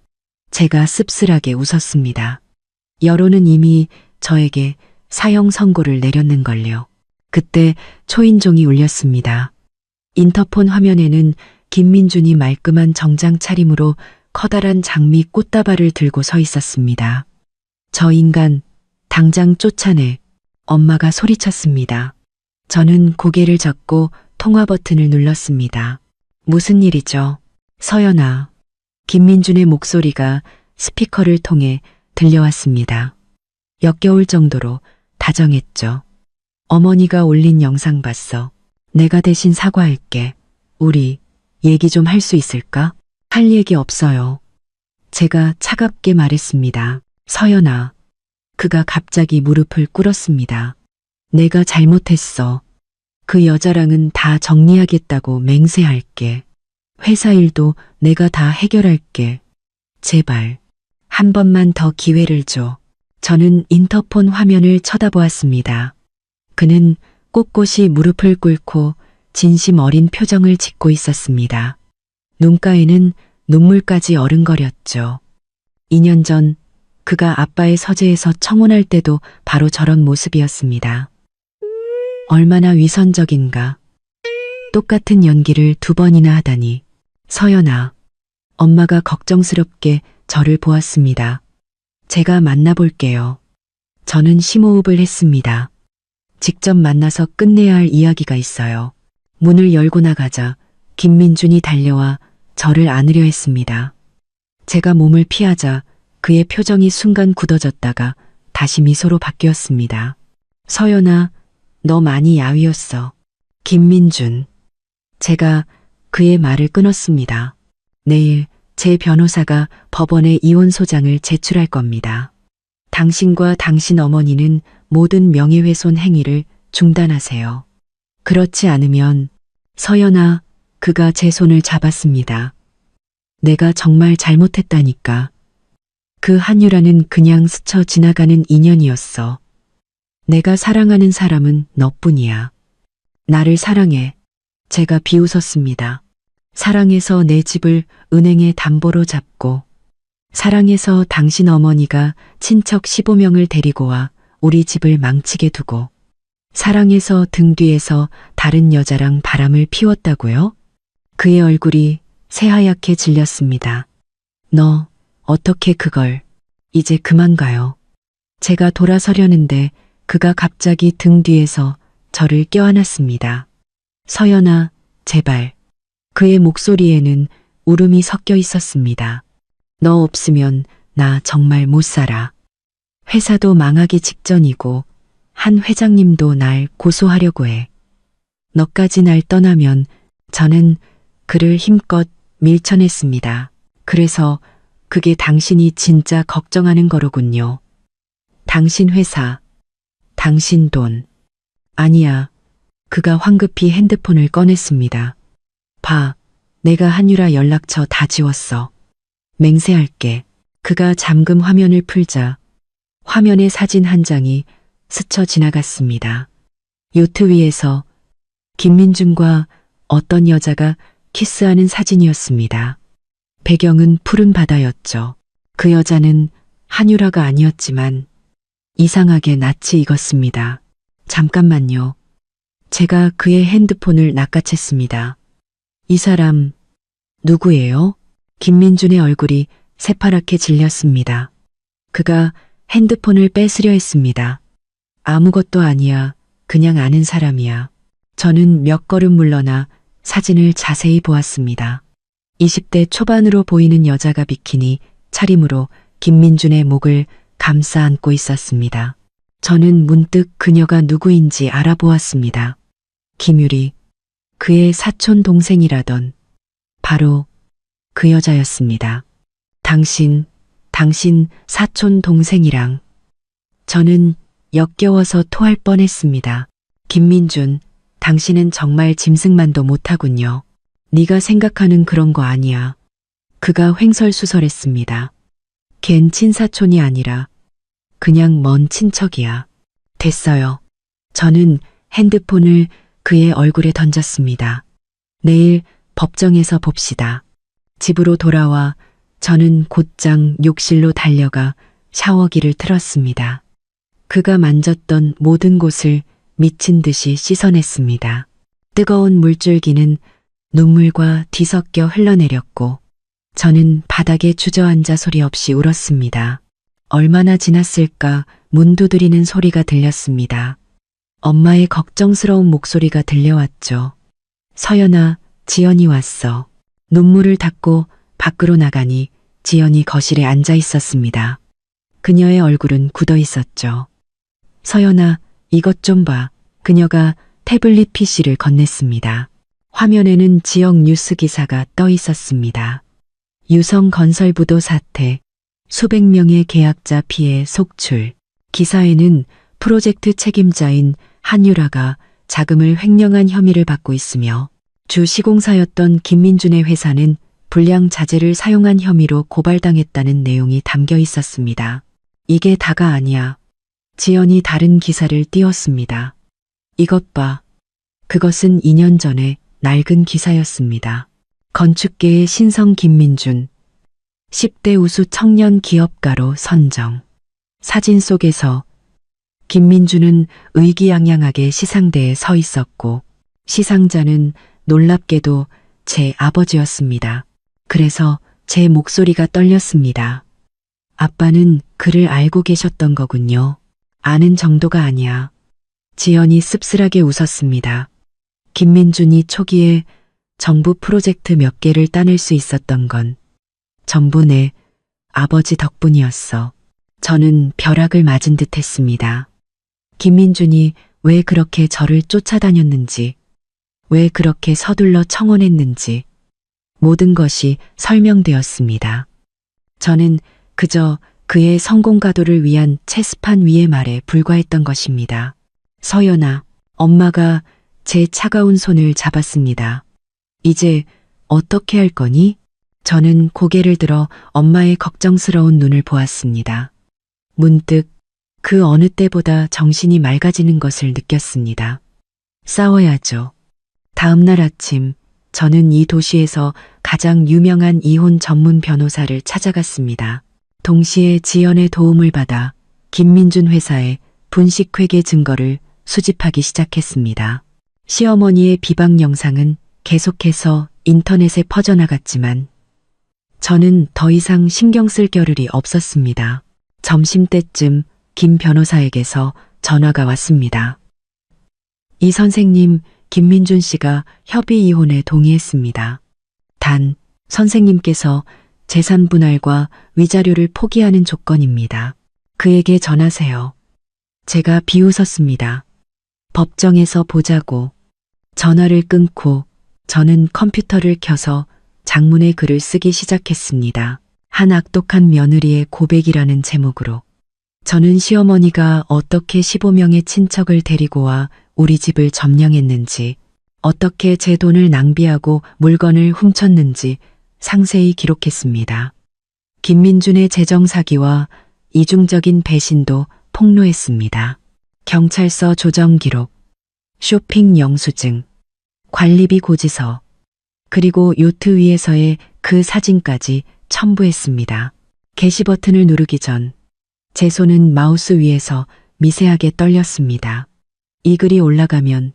제가 씁쓸하게 웃었습니다. 여론은 이미 저에게 사형 선고를 내렸는걸요. 그때 초인종이 울렸습니다. 인터폰 화면에는 김민준이 말끔한 정장 차림으로 커다란 장미 꽃다발을 들고 서 있었습니다. 저 인간, 당장 쫓아내. 엄마가 소리쳤습니다. 저는 고개를 젓고 통화 버튼을 눌렀습니다. 무슨 일이죠? 서연아. 김민준의 목소리가 스피커를 통해 들려왔습니다. 역겨울 정도로 다정했죠. 어머니가 올린 영상 봤어. 내가 대신 사과할게. 우리 얘기 좀 할 수 있을까? 할 얘기 없어요. 제가 차갑게 말했습니다. 서연아. 그가 갑자기 무릎을 꿇었습니다. 내가 잘못했어. 그 여자랑은 다 정리하겠다고 맹세할게. 회사 일도 내가 다 해결할게. 제발 한 번만 더 기회를 줘. 저는 인터폰 화면을 쳐다보았습니다. 그는 꼿꼿이 무릎을 꿇고 진심 어린 표정을 짓고 있었습니다. 눈가에는 눈물까지 어른거렸죠. 2년 전 그가 아빠의 서재에서 청혼할 때도 바로 저런 모습이었습니다. 얼마나 위선적인가. 똑같은 연기를 2번이나 하다니. 서연아. 엄마가 걱정스럽게 저를 보았습니다. 제가 만나볼게요. 저는 심호흡을 했습니다. 직접 만나서 끝내야 할 이야기가 있어요. 문을 열고 나가자 김민준이 달려와 저를 안으려 했습니다. 제가 몸을 피하자 그의 표정이 순간 굳어졌다가 다시 미소로 바뀌었습니다. 서연아, 너 많이 야위었어. 김민준. 제가 그의 말을 끊었습니다. 내일 제 변호사가 법원에 이혼 소장을 제출할 겁니다. 당신과 당신 어머니는 모든 명예훼손 행위를 중단하세요. 그렇지 않으면 서연아, 그가 제 손을 잡았습니다. 내가 정말 잘못했다니까. 그 한유라는 그냥 스쳐 지나가는 인연이었어. 내가 사랑하는 사람은 너뿐이야. 나를 사랑해. 제가 비웃었습니다. 사랑해서 내 집을 은행에 담보로 잡고, 사랑해서 당신 어머니가 친척 15명을 데리고 와 우리 집을 망치게 두고, 사랑해서 등 뒤에서 다른 여자랑 바람을 피웠다고요? 그의 얼굴이 새하얗게 질렸습니다. 너 어떻게 그걸. 이제 그만 가요. 제가 돌아서려는데 그가 갑자기 등 뒤에서 저를 껴안았습니다. 서연아, 제발. 그의 목소리에는 울음이 섞여 있었습니다. 너 없으면 나 정말 못 살아. 회사도 망하기 직전이고 한 회장님도 날 고소하려고 해. 너까지 날 떠나면 저는 그를 힘껏 밀쳐냈습니다. 그래서 그게 당신이 진짜 걱정하는 거로군요. 당신 회사, 당신 돈. 아니야. 그가 황급히 핸드폰을 꺼냈습니다. 봐, 내가 한유라 연락처 다 지웠어. 맹세할게. 그가 잠금 화면을 풀자 화면에 사진 한 장이 스쳐 지나갔습니다. 요트 위에서 김민준과 어떤 여자가 키스하는 사진이었습니다. 배경은 푸른 바다였죠. 그 여자는 한유라가 아니었지만 이상하게 낯이 익었습니다. 잠깐만요. 제가 그의 핸드폰을 낚아챘습니다. 이 사람 누구예요? 김민준의 얼굴이 새파랗게 질렸습니다. 그가 핸드폰을 뺏으려 했습니다. 아무것도 아니야. 그냥 아는 사람이야. 저는 몇 걸음 물러나 사진을 자세히 보았습니다. 20대 초반으로 보이는 여자가 비키니 차림으로 김민준의 목을 감싸 안고 있었습니다. 저는 문득 그녀가 누구인지 알아보았습니다. 김유리, 그의 사촌 동생이라던 바로 그 여자였습니다. 당신 사촌 동생이랑. 저는 역겨워서 토할 뻔했습니다. 김민준, 당신은 정말 짐승만도 못하군요. 네가 생각하는 그런 거 아니야. 그가 횡설수설했습니다. 걘 친사촌이 아니라 그냥 먼 친척이야. 됐어요. 저는 핸드폰을 그의 얼굴에 던졌습니다. 내일 법정에서 봅시다. 집으로 돌아와 저는 곧장 욕실로 달려가 샤워기를 틀었습니다. 그가 만졌던 모든 곳을 미친 듯이 씻어냈습니다. 뜨거운 물줄기는 눈물과 뒤섞여 흘러내렸고 저는 바닥에 주저앉아 소리 없이 울었습니다. 얼마나 지났을까 문 두드리는 소리가 들렸습니다. 엄마의 걱정스러운 목소리가 들려왔죠. 서연아, 지연이 왔어. 눈물을 닦고 밖으로 나가니 지연이 거실에 앉아 있었습니다. 그녀의 얼굴은 굳어 있었죠. 서연아, 이것 좀 봐. 그녀가 태블릿 PC를 건넸습니다. 화면에는 지역 뉴스 기사가 떠 있었습니다. 유성건설부도 사태, 수백 명의 계약자 피해 속출. 기사에는 프로젝트 책임자인 한유라가 자금을 횡령한 혐의를 받고 있으며 주 시공사였던 김민준의 회사는 불량 자재를 사용한 혐의로 고발당했다는 내용이 담겨 있었습니다. 이게 다가 아니야. 지연이 다른 기사를 띄웠습니다. 이것 봐. 그것은 2년 전에 낡은 기사였습니다. 건축계의 신성 김민준, 10대 우수 청년 기업가로 선정. 사진 속에서 김민준은 의기양양하게 시상대에 서 있었고 시상자는 놀랍게도 제 아버지였습니다. 그래서 제 목소리가 떨렸습니다. 아빠는 그를 알고 계셨던 거군요. 아는 정도가 아니야. 지연이 씁쓸하게 웃었습니다. 김민준이 초기에 정부 프로젝트 몇 개를 따낼 수 있었던 건 전부 내 아버지 덕분이었어. 저는 벼락을 맞은 듯 했습니다. 김민준이 왜 그렇게 저를 쫓아다녔는지, 왜 그렇게 서둘러 청혼했는지 모든 것이 설명되었습니다. 저는 그저 그의 성공 가도를 위한 체스판 위의 말에 불과했던 것입니다. 서연아, 엄마가 제 차가운 손을 잡았습니다. 이제 어떻게 할 거니? 저는 고개를 들어 엄마의 걱정스러운 눈을 보았습니다. 문득 그 어느 때보다 정신이 맑아지는 것을 느꼈습니다. 싸워야죠. 다음 날 아침 저는 이 도시에서 가장 유명한 이혼 전문 변호사를 찾아갔습니다. 동시에 지연의 도움을 받아 김민준 회사의 분식회계 증거를 수집하기 시작했습니다. 시어머니의 비방 영상은 계속해서 인터넷에 퍼져나갔지만 저는 더 이상 신경 쓸 겨를이 없었습니다. 점심때쯤 김 변호사에게서 전화가 왔습니다. 이 선생님, 김민준 씨가 협의 이혼에 동의했습니다. 단, 선생님께서 재산 분할과 위자료를 포기하는 조건입니다. 그에게 전하세요. 제가 비웃었습니다. 법정에서 보자고. 전화를 끊고 저는 컴퓨터를 켜서 장문의 글을 쓰기 시작했습니다. 한 악독한 며느리의 고백이라는 제목으로. 저는 시어머니가 어떻게 15명의 친척을 데리고 와 우리 집을 점령했는지, 어떻게 제 돈을 낭비하고 물건을 훔쳤는지 상세히 기록했습니다. 김민준의 재정 사기와 이중적인 배신도 폭로했습니다. 경찰서 조정 기록, 쇼핑 영수증, 관리비 고지서, 그리고 요트 위에서의 그 사진까지 첨부했습니다. 게시 버튼을 누르기 전 제 손은 마우스 위에서 미세하게 떨렸습니다. 이 글이 올라가면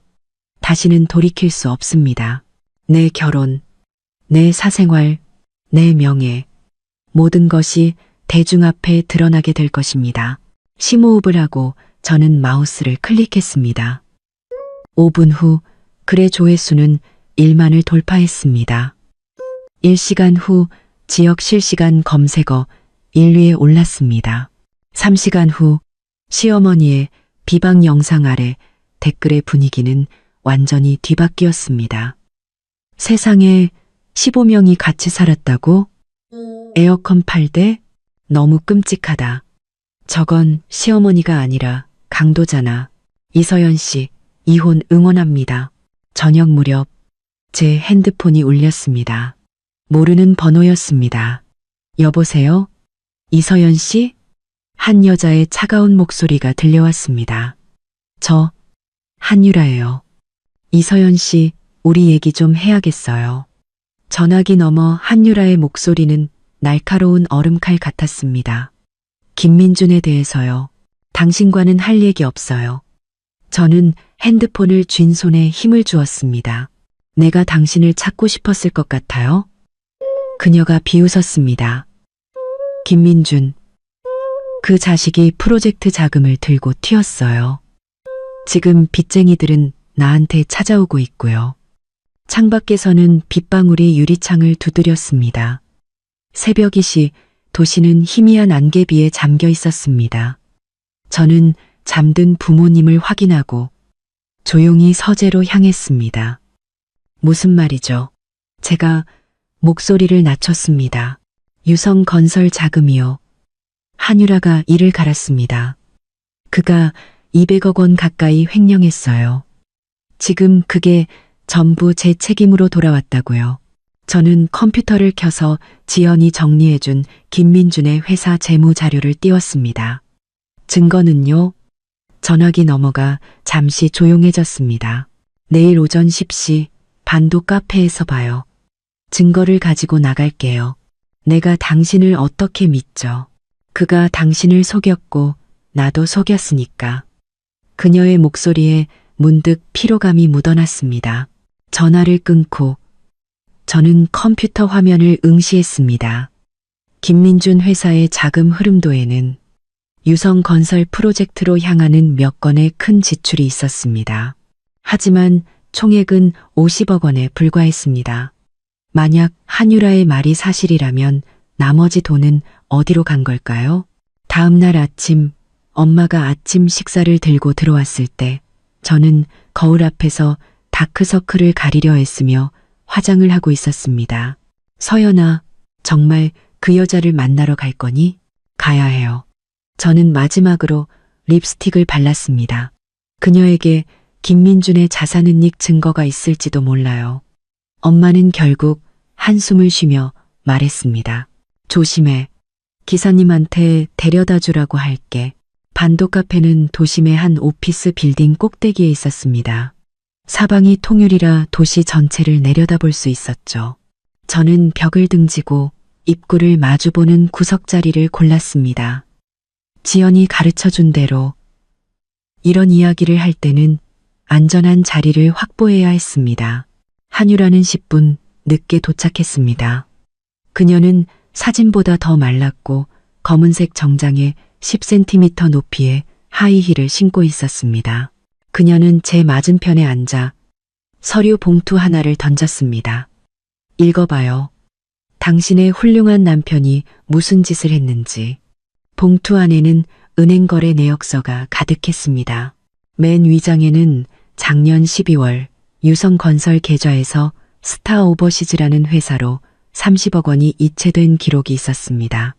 다시는 돌이킬 수 없습니다. 내 결혼, 내 사생활, 내 명예, 모든 것이 대중 앞에 드러나게 될 것입니다. 심호흡을 하고 저는 마우스를 클릭했습니다. 5분 후 글의 조회수는 1만을 돌파했습니다. 1시간 후 지역 실시간 검색어 1위에 올랐습니다. 3시간 후 시어머니의 비방 영상 아래 댓글의 분위기는 완전히 뒤바뀌었습니다. 세상에 15명이 같이 살았다고? 에어컨 8대? 너무 끔찍하다. 저건 시어머니가 아니라 강도잖아. 이서연 씨, 이혼 응원합니다. 저녁 무렵 제 핸드폰이 울렸습니다. 모르는 번호였습니다. 여보세요? 이서연 씨? 한 여자의 차가운 목소리가 들려왔습니다. 저 한유라예요. 이서연 씨, 우리 얘기 좀 해야겠어요. 전화기 너머 한유라의 목소리는 날카로운 얼음칼 같았습니다. 김민준에 대해서요. 당신과는 할 얘기 없어요. 저는 핸드폰을 쥔 손에 힘을 주었습니다. 내가 당신을 찾고 싶었을 것 같아요? 그녀가 비웃었습니다. 김민준, 그 자식이 프로젝트 자금을 들고 튀었어요. 지금 빚쟁이들은 나한테 찾아오고 있고요. 창밖에서는 빗방울이 유리창을 두드렸습니다. 새벽이시 도시는 희미한 안개비에 잠겨 있었습니다. 저는 잠든 부모님을 확인하고 조용히 서재로 향했습니다. 무슨 말이죠? 제가 목소리를 낮췄습니다. 유성건설 자금이요. 한유라가 이를 갈았습니다. 그가 200억 원 가까이 횡령했어요. 지금 그게 전부 제 책임으로 돌아왔다고요. 저는 컴퓨터를 켜서 지연이 정리해준 김민준의 회사 재무 자료를 띄웠습니다. 증거는요? 전화기 너머가 잠시 조용해졌습니다. 내일 오전 10시 반도 카페에서 봐요. 증거를 가지고 나갈게요. 내가 당신을 어떻게 믿죠? 그가 당신을 속였고 나도 속였으니까. 그녀의 목소리에 문득 피로감이 묻어났습니다. 전화를 끊고 저는 컴퓨터 화면을 응시했습니다. 김민준 회사의 자금 흐름도에는 유성건설 프로젝트로 향하는 몇 건의 큰 지출이 있었습니다. 하지만 총액은 50억 원에 불과했습니다. 만약 한유라의 말이 사실이라면 나머지 돈은 어디로 간 걸까요? 다음 날 아침 엄마가 아침 식사를 들고 들어왔을 때 저는 거울 앞에서 다크서클을 가리려 했으며 화장을 하고 있었습니다. 서연아, 정말 그 여자를 만나러 갈 거니? 가야 해요. 저는 마지막으로 립스틱을 발랐습니다. 그녀에게 김민준의 자산은닉 증거가 있을지도 몰라요. 엄마는 결국 한숨을 쉬며 말했습니다. 조심해. 기사님한테 데려다 주라고 할게. 반도 카페는 도심의 한 오피스 빌딩 꼭대기에 있었습니다. 사방이 통유리라 도시 전체를 내려다볼 수 있었죠. 저는 벽을 등지고 입구를 마주보는 구석자리를 골랐습니다. 지연이 가르쳐준 대로 이런 이야기를 할 때는 안전한 자리를 확보해야 했습니다. 한유라는 10분 늦게 도착했습니다. 그녀는 사진보다 더 말랐고 검은색 정장에 10cm 높이의 하이힐을 신고 있었습니다. 그녀는 제 맞은편에 앉아 서류 봉투 하나를 던졌습니다. 읽어봐요. 당신의 훌륭한 남편이 무슨 짓을 했는지. 봉투 안에는 은행 거래 내역서가 가득했습니다. 맨 위장에는 작년 12월 유성건설 계좌에서 스타오버시즈라는 회사로 30억 원이 이체된 기록이 있었습니다.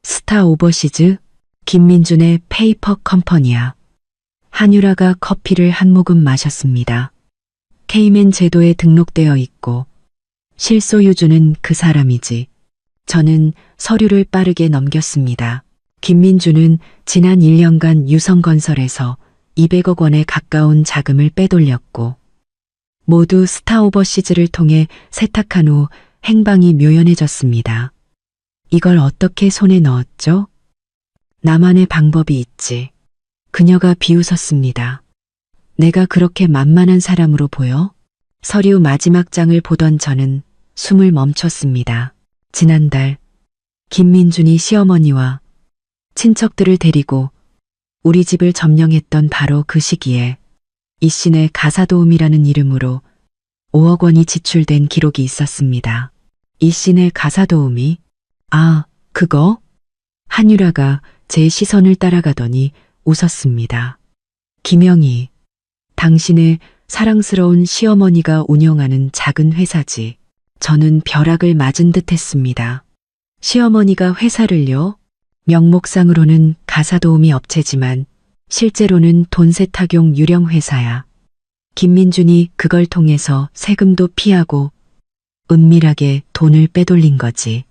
스타오버시즈? 김민준의 페이퍼 컴퍼니야. 한유라가 커피를 한 모금 마셨습니다. 케이맨 제도에 등록되어 있고 실소유주는 그 사람이지. 저는 서류를 빠르게 넘겼습니다. 김민주는 지난 1년간 유성건설에서 200억 원에 가까운 자금을 빼돌렸고 모두 스타오버시즈를 통해 세탁한 후 행방이 묘연해졌습니다. 이걸 어떻게 손에 넣었죠? 나만의 방법이 있지. 그녀가 비웃었습니다. 내가 그렇게 만만한 사람으로 보여? 서류 마지막 장을 보던 저는 숨을 멈췄습니다. 지난달 김민준이 시어머니와 친척들을 데리고 우리 집을 점령했던 바로 그 시기에 이씨네 가사도우미라는 이름으로 5억 원이 지출된 기록이 있었습니다. 이씨네 가사도우미? 아, 그거? 한유라가 제 시선을 따라가더니 웃었습니다. 김영희, 당신의 사랑스러운 시어머니가 운영하는 작은 회사지. 저는 벼락을 맞은 듯 했습니다. 시어머니가 회사를요? 명목상으로는 가사도우미 업체지만 실제로는 돈 세탁용 유령 회사야. 김민준이 그걸 통해서 세금도 피하고 은밀하게 돈을 빼돌린 거지.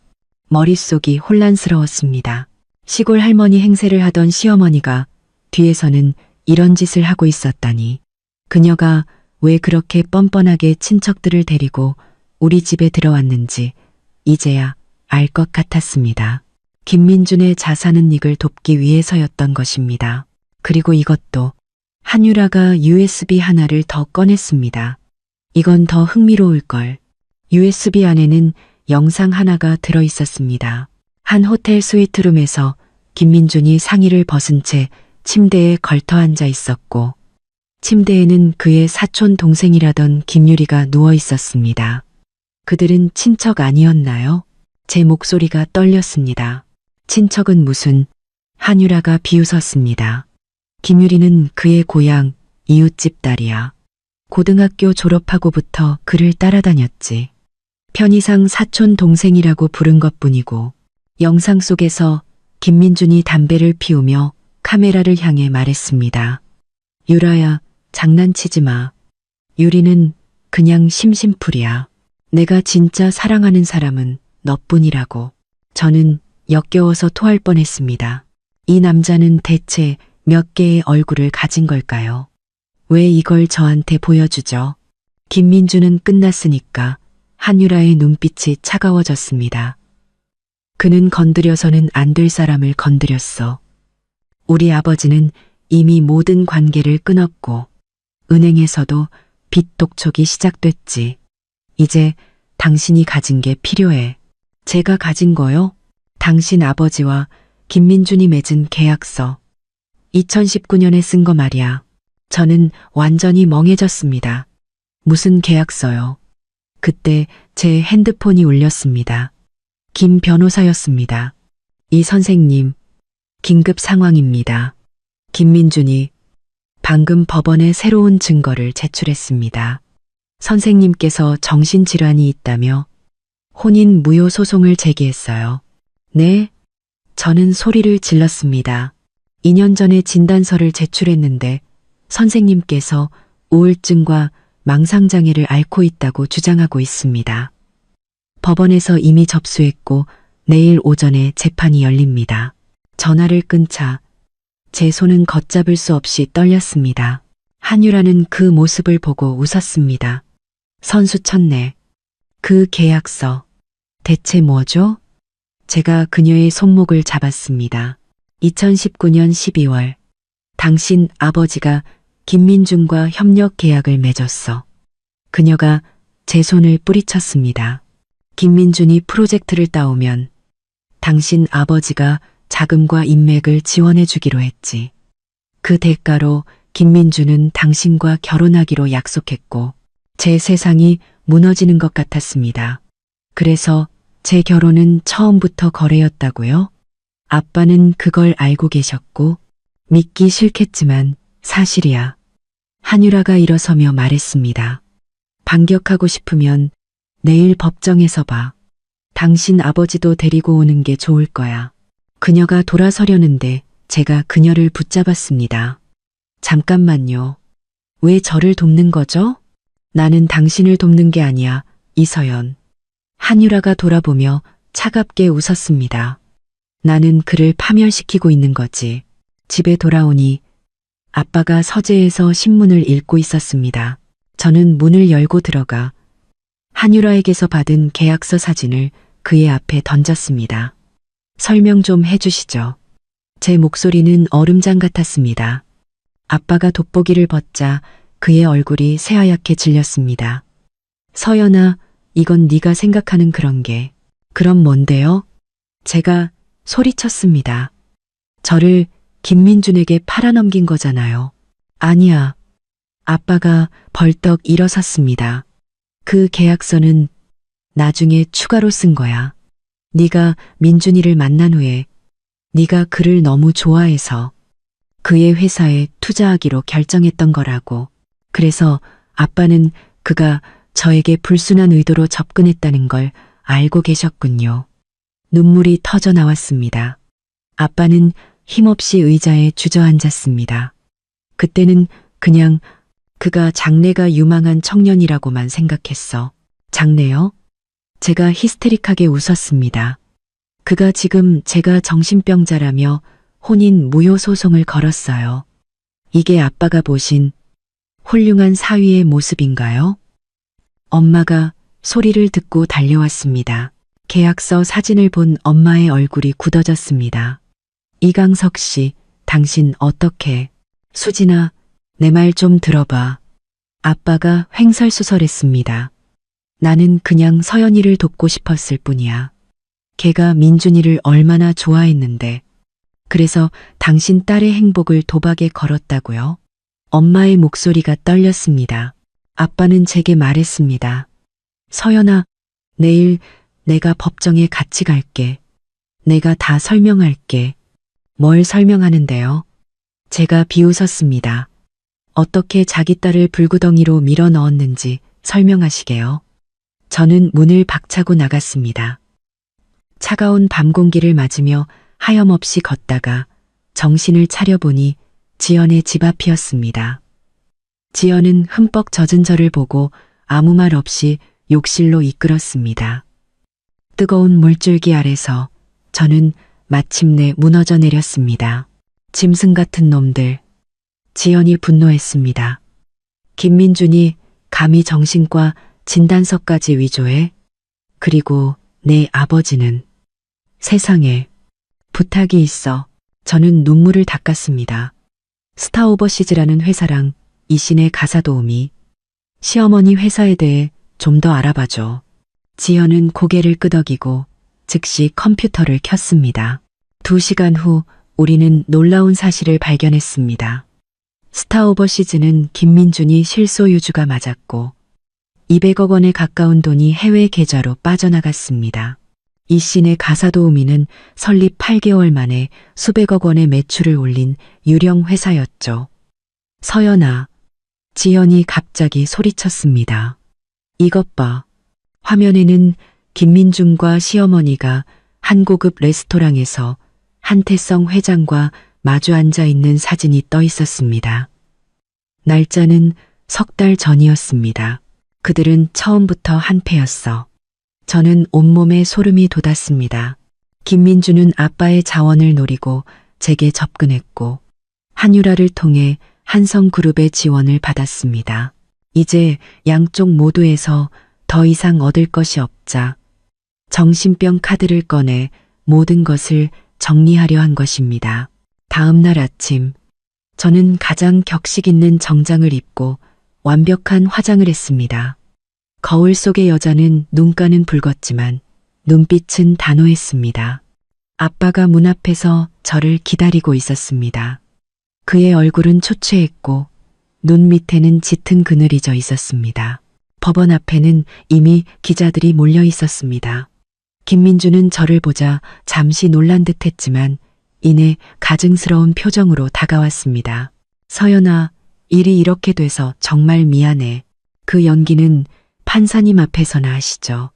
머릿속이 혼란스러웠습니다. 시골 할머니 행세를 하던 시어머니가 뒤에서는 이런 짓을 하고 있었다니. 그녀가 왜 그렇게 뻔뻔하게 친척들을 데리고 우리 집에 들어왔는지 이제야 알 것 같았습니다. 김민준의 자산은 이익을 돕기 위해서였던 것입니다. 그리고 이것도 한유라가 USB 하나를 더 꺼냈습니다. 이건 더 흥미로울걸. USB 안에는 영상 하나가 들어 있었습니다. 한 호텔 스위트룸에서 김민준이 상의를 벗은 채 침대에 걸터 앉아 있었고 침대에는 그의 사촌 동생이라던 김유리가 누워 있었습니다. 그들은 친척 아니었나요? 제 목소리가 떨렸습니다. 친척은 무슨? 한유라가 비웃었습니다. 김유리는 그의 고향 이웃집 딸이야. 고등학교 졸업하고부터 그를 따라다녔지. 편의상 사촌 동생이라고 부른 것뿐이고 영상 속에서 김민준이 담배를 피우며 카메라를 향해 말했습니다. 유라야, 장난치지 마. 유리는 그냥 심심풀이야. 내가 진짜 사랑하는 사람은 너뿐이라고. 저는 역겨워서 토할 뻔했습니다. 이 남자는 대체 몇 개의 얼굴을 가진 걸까요? 왜 이걸 저한테 보여주죠? 김민주는 끝났으니까 한유라의 눈빛이 차가워졌습니다. 그는 건드려서는 안 될 사람을 건드렸어. 우리 아버지는 이미 모든 관계를 끊었고 은행에서도 빚 독촉이 시작됐지. 이제 당신이 가진 게 필요해. 제가 가진 거요? 당신 아버지와 김민준이 맺은 계약서. 2019년에 쓴 거 말이야. 저는 완전히 멍해졌습니다. 무슨 계약서요? 그때 제 핸드폰이 울렸습니다. 김 변호사였습니다. 이 선생님, 긴급 상황입니다. 김민준이 방금 법원에 새로운 증거를 제출했습니다. 선생님께서 정신질환이 있다며 혼인 무효 소송을 제기했어요. 네? 저는 소리를 질렀습니다. 2년 전에 진단서를 제출했는데 선생님께서 우울증과 망상장애를 앓고 있다고 주장하고 있습니다. 법원에서 이미 접수했고 내일 오전에 재판이 열립니다. 전화를 끊자 제 손은 걷잡을 수 없이 떨렸습니다. 한유라는 그 모습을 보고 웃었습니다. 선수 쳤네. 그 계약서. 대체 뭐죠? 제가 그녀의 손목을 잡았습니다. 2019년 12월. 당신 아버지가 김민준과 협력 계약을 맺었어. 그녀가 제 손을 뿌리쳤습니다. 김민준이 프로젝트를 따오면 당신 아버지가 자금과 인맥을 지원해 주기로 했지. 그 대가로 김민준은 당신과 결혼하기로 약속했고 제 세상이 무너지는 것 같았습니다. 그래서 제 결혼은 처음부터 거래였다고요? 아빠는 그걸 알고 계셨고 믿기 싫겠지만 사실이야. 한유라가 일어서며 말했습니다. 반격하고 싶으면 내일 법정에서 봐. 당신 아버지도 데리고 오는 게 좋을 거야. 그녀가 돌아서려는데 제가 그녀를 붙잡았습니다. 잠깐만요. 왜 저를 돕는 거죠? 나는 당신을 돕는 게 아니야, 이서연. 한유라가 돌아보며 차갑게 웃었습니다. 나는 그를 파멸시키고 있는 거지. 집에 돌아오니 아빠가 서재에서 신문을 읽고 있었습니다. 저는 문을 열고 들어가 한유라에게서 받은 계약서 사진을 그의 앞에 던졌습니다. 설명 좀 해주시죠. 제 목소리는 얼음장 같았습니다. 아빠가 돋보기를 벗자 그의 얼굴이 새하얗게 질렸습니다. 서연아, 이건 네가 생각하는 그런 게. 그럼 뭔데요? 제가 소리쳤습니다. 저를 김민준에게 팔아넘긴 거잖아요. 아니야. 아빠가 벌떡 일어섰습니다. 그 계약서는 나중에 추가로 쓴 거야. 네가 민준이를 만난 후에 네가 그를 너무 좋아해서 그의 회사에 투자하기로 결정했던 거라고. 그래서 아빠는 그가 저에게 불순한 의도로 접근했다는 걸 알고 계셨군요. 눈물이 터져 나왔습니다. 아빠는 힘없이 의자에 주저앉았습니다. 그때는 그냥 그가 장래가 유망한 청년이라고만 생각했어. 장래요? 제가 히스테릭하게 웃었습니다. 그가 지금 제가 정신병자라며 혼인 무효 소송을 걸었어요. 이게 아빠가 보신 훌륭한 사위의 모습인가요? 엄마가 소리를 듣고 달려왔습니다. 계약서 사진을 본 엄마의 얼굴이 굳어졌습니다. 이강석 씨, 당신 어떻게? 수진아, 내 말 좀 들어봐. 아빠가 횡설수설했습니다. 나는 그냥 서연이를 돕고 싶었을 뿐이야. 걔가 민준이를 얼마나 좋아했는데. 그래서 당신 딸의 행복을 도박에 걸었다고요? 엄마의 목소리가 떨렸습니다. 아빠는 제게 말했습니다. 서연아, 내일 내가 법정에 같이 갈게. 내가 다 설명할게. 뭘 설명하는데요? 제가 비웃었습니다. 어떻게 자기 딸을 불구덩이로 밀어 넣었는지 설명하시게요. 저는 문을 박차고 나갔습니다. 차가운 밤 공기를 맞으며 하염없이 걷다가 정신을 차려보니 지연의 집 앞이었습니다. 지연은 흠뻑 젖은 저를 보고 아무 말 없이 욕실로 이끌었습니다. 뜨거운 물줄기 아래서 저는 마침내 무너져 내렸습니다. 짐승 같은 놈들. 지연이 분노했습니다. 김민준이 감히 정신과 진단서까지 위조해? 그리고 내 아버지는 세상에 부탁이 있어. 저는 눈물을 닦았습니다. 스타오버시즈라는 회사랑 이신의 가사 도우미, 시어머니 회사에 대해 좀 더 알아봐줘. 지연은 고개를 끄덕이고 즉시 컴퓨터를 켰습니다. 2시간 후 우리는 놀라운 사실을 발견했습니다. 스타오버시즈는 김민준이 실소유주가 맞았고 200억 원에 가까운 돈이 해외 계좌로 빠져나갔습니다. 이신의 가사도우미는 설립 8개월 만에 수백억 원의 매출을 올린 유령 회사였죠. 서연아, 지연이 갑자기 소리쳤습니다. 이것 봐. 화면에는 김민준과 시어머니가 한 고급 레스토랑에서 한태성 회장과 마주 앉아 있는 사진이 떠 있었습니다. 날짜는 3달 전이었습니다. 그들은 처음부터 한패였어. 저는 온몸에 소름이 돋았습니다. 김민주는 아빠의 자원을 노리고 제게 접근했고 한유라를 통해 한성그룹의 지원을 받았습니다. 이제 양쪽 모두에서 더 이상 얻을 것이 없자 정신병 카드를 꺼내 모든 것을 정리하려 한 것입니다. 다음 날 아침, 저는 가장 격식 있는 정장을 입고 완벽한 화장을 했습니다. 거울 속의 여자는 눈가는 붉었지만 눈빛은 단호했습니다. 아빠가 문 앞에서 저를 기다리고 있었습니다. 그의 얼굴은 초췌했고 눈 밑에는 짙은 그늘이 져 있었습니다. 법원 앞에는 이미 기자들이 몰려 있었습니다. 김민주는 저를 보자 잠시 놀란 듯 했지만 이내 가증스러운 표정으로 다가왔습니다. 서연아, 일이 이렇게 돼서 정말 미안해. 그 연기는 판사님 앞에서나 하시죠.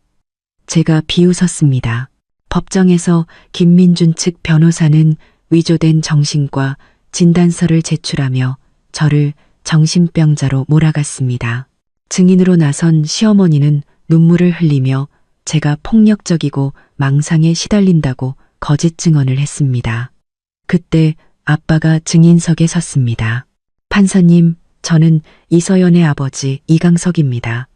제가 비웃었습니다. 법정에서 김민준 측 변호사는 위조된 정신과 진단서를 제출하며 저를 정신병자로 몰아갔습니다. 증인으로 나선 시어머니는 눈물을 흘리며 제가 폭력적이고 망상에 시달린다고 거짓 증언을 했습니다. 그때 아빠가 증인석에 섰습니다. 판사님, 저는 이서연의 아버지 이강석입니다.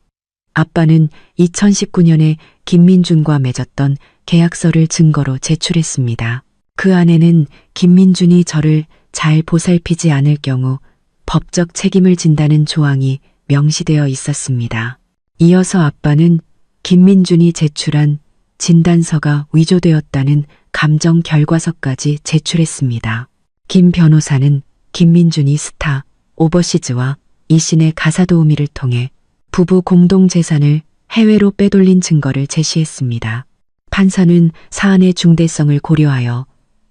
아빠는 2019년에 김민준과 맺었던 계약서를 증거로 제출했습니다. 그 안에는 김민준이 저를 잘 보살피지 않을 경우 법적 책임을 진다는 조항이 명시되어 있었습니다. 이어서 아빠는 김민준이 제출한 진단서가 위조되었다는 감정 결과서까지 제출했습니다. 김 변호사는 김민준이 스타, 오버시즈와 이신의 가사 도우미를 통해 부부 공동 재산을 해외로 빼돌린 증거를 제시했습니다. 판사는 사안의 중대성을 고려하여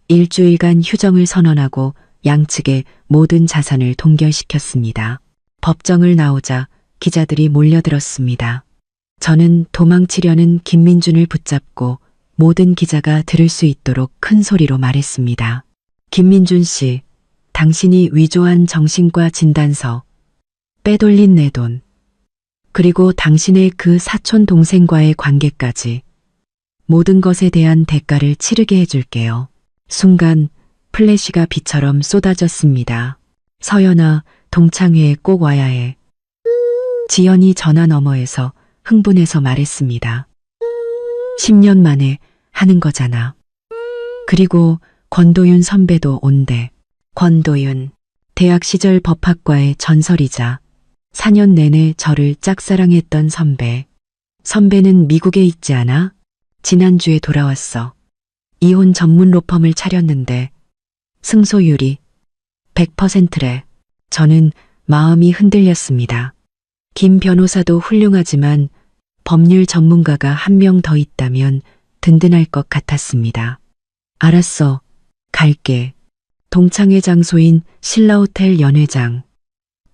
일주일간 휴정을 선언하고 양측의 모든 자산을 동결시켰습니다. 법정을 나오자 기자들이 몰려들었습니다. 저는 도망치려는 김민준을 붙잡고 모든 기자가 들을 수 있도록 큰 소리로 말했습니다. 김민준 씨, 당신이 위조한 정신과 진단서, 빼돌린 내 돈, 그리고 당신의 그 사촌 동생과의 관계까지 모든 것에 대한 대가를 치르게 해줄게요. 순간 플래시가 비처럼 쏟아졌습니다. 서연아, 동창회에 꼭 와야 해. 지연이 전화 너머에서 흥분해서 말했습니다. 10년 만에 하는 거잖아. 그리고 권도윤 선배도 온대. 권도윤, 대학 시절 법학과의 전설이자 4년 내내 저를 짝사랑했던 선배. 선배는 미국에 있지 않아? 지난주에 돌아왔어. 이혼 전문 로펌을 차렸는데 승소율이 100%래. 저는 마음이 흔들렸습니다. 김 변호사도 훌륭하지만 법률 전문가가 한 명 더 있다면 든든할 것 같았습니다. 알았어. 갈게. 동창회 장소인 신라호텔 연회장.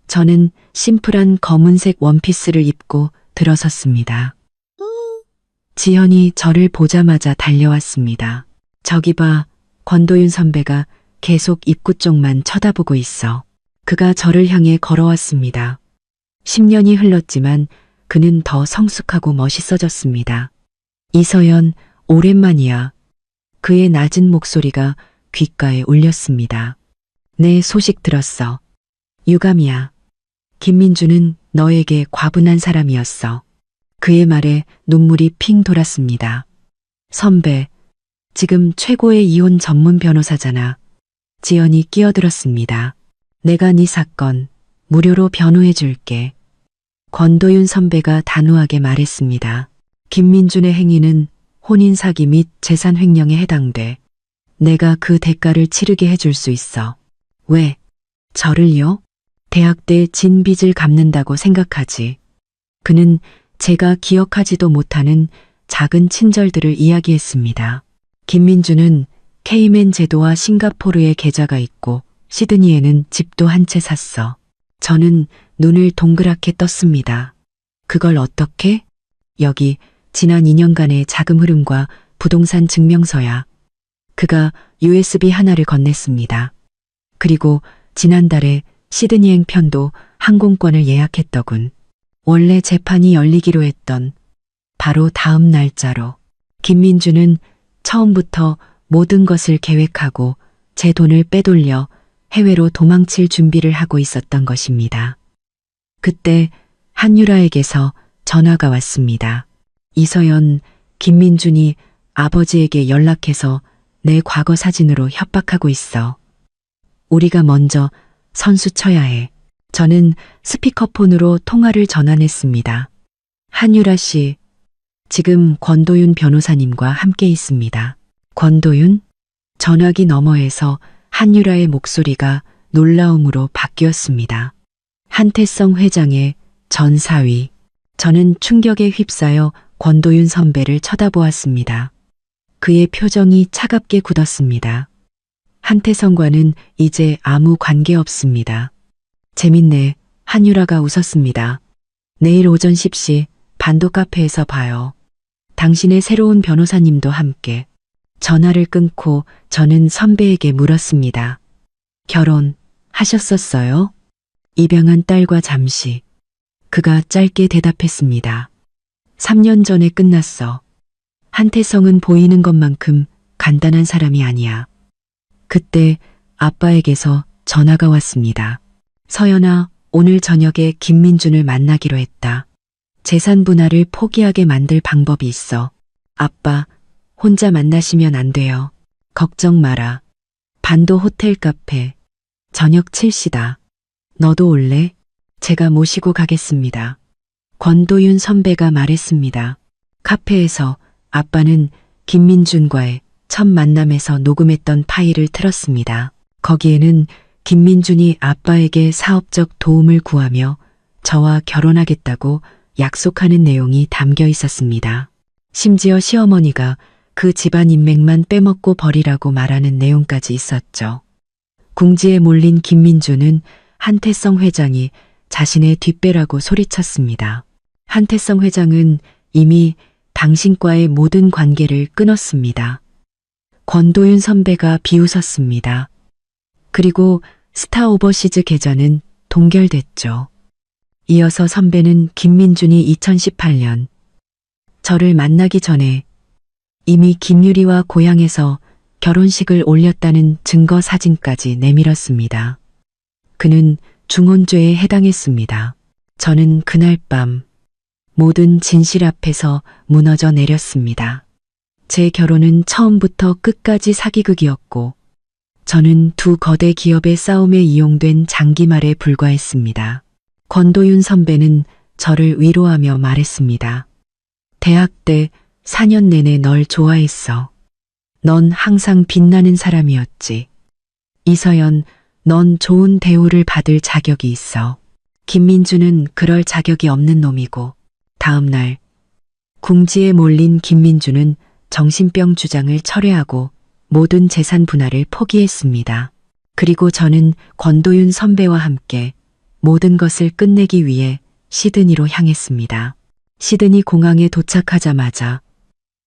저는 심플한 검은색 원피스를 입고 들어섰습니다. 지현이 저를 보자마자 달려왔습니다. 저기 봐, 권도윤 선배가 계속 입구 쪽만 쳐다보고 있어. 그가 저를 향해 걸어왔습니다. 10년이 흘렀지만 그는 더 성숙하고 멋있어졌습니다. 이서연, 오랜만이야. 그의 낮은 목소리가 귓가에 울렸습니다. 내 소식 들었어. 유감이야. 김민준은 너에게 과분한 사람이었어. 그의 말에 눈물이 핑 돌았습니다. 선배, 지금 최고의 이혼 전문 변호사잖아. 지연이 끼어들었습니다. 내가 네 사건 무료로 변호해 줄게. 권도윤 선배가 단호하게 말했습니다. 김민준의 행위는 혼인 사기 및 재산 횡령에 해당돼. 내가 그 대가를 치르게 해줄 수 있어. 왜? 저를요? 대학 때 진 빚을 갚는다고 생각하지. 그는 제가 기억하지도 못하는 작은 친절들을 이야기했습니다. 김민준은 케이맨 제도와 싱가포르에 계좌가 있고 시드니에는 집도 한 채 샀어. 저는 눈을 동그랗게 떴습니다. 그걸 어떻게? 여기 지난 2년간의 자금 흐름과 부동산 증명서야. 그가 USB 하나를 건넸습니다. 그리고 지난달에 시드니행 편도 항공권을 예약했더군. 원래 재판이 열리기로 했던 바로 다음 날짜로. 김민준은 처음부터 모든 것을 계획하고 제 돈을 빼돌려 해외로 도망칠 준비를 하고 있었던 것입니다. 그때 한유라에게서 전화가 왔습니다. 이서연, 김민준이 아버지에게 연락해서 내 과거 사진으로 협박하고 있어. 우리가 먼저 선수 쳐야 해. 저는 스피커폰으로 통화를 전환했습니다. 한유라 씨, 지금 권도윤 변호사님과 함께 있습니다. 권도윤? 전화기 너머에서 한유라의 목소리가 놀라움으로 바뀌었습니다. 한태성 회장의 전 사위. 저는 충격에 휩싸여 권도윤 선배를 쳐다보았습니다. 그의 표정이 차갑게 굳었습니다. 한태성과는 이제 아무 관계 없습니다. 재밌네. 한유라가 웃었습니다. 내일 오전 10시 반도 카페에서 봐요. 당신의 새로운 변호사님도 함께. 전화를 끊고 저는 선배에게 물었습니다. 결혼하셨었어요? 입양한 딸과 잠시. 그가 짧게 대답했습니다. 3년 전에 끝났어. 한태성은 보이는 것만큼 간단한 사람이 아니야. 그때 아빠에게서 전화가 왔습니다. 서연아, 오늘 저녁에 김민준을 만나기로 했다. 재산 분할을 포기하게 만들 방법이 있어. 아빠, 혼자 만나시면 안 돼요. 걱정 마라. 반도 호텔 카페. 저녁 7시다. 너도 올래? 제가 모시고 가겠습니다. 권도윤 선배가 말했습니다. 카페에서 아빠는 김민준과의 첫 만남에서 녹음했던 파일을 틀었습니다. 거기에는 김민준이 아빠에게 사업적 도움을 구하며 저와 결혼하겠다고 약속하는 내용이 담겨 있었습니다. 심지어 시어머니가 그 집안 인맥만 빼먹고 버리라고 말하는 내용까지 있었죠. 궁지에 몰린 김민준은 한태성 회장이 자신의 뒷배라고 소리쳤습니다. 한태성 회장은 이미 당신과의 모든 관계를 끊었습니다. 권도윤 선배가 비웃었습니다. 그리고 스타 오버시즈 계좌는 동결됐죠. 이어서 선배는 김민준이 2018년 저를 만나기 전에 이미 김유리와 고향에서 결혼식을 올렸다는 증거 사진까지 내밀었습니다. 그는 중혼죄에 해당했습니다. 저는 그날 밤 모든 진실 앞에서 무너져 내렸습니다. 제 결혼은 처음부터 끝까지 사기극이었고 저는 두 거대 기업의 싸움에 이용된 장기말에 불과했습니다. 권도윤 선배는 저를 위로하며 말했습니다. 대학 때 4년 내내 널 좋아했어. 넌 항상 빛나는 사람이었지. 이서연, 넌 좋은 대우를 받을 자격이 있어. 김민준은 그럴 자격이 없는 놈이고. 다음 날 궁지에 몰린 김민준은 정신병 주장을 철회하고 모든 재산 분할을 포기했습니다. 그리고 저는 권도윤 선배와 함께 모든 것을 끝내기 위해 시드니로 향했습니다. 시드니 공항에 도착하자마자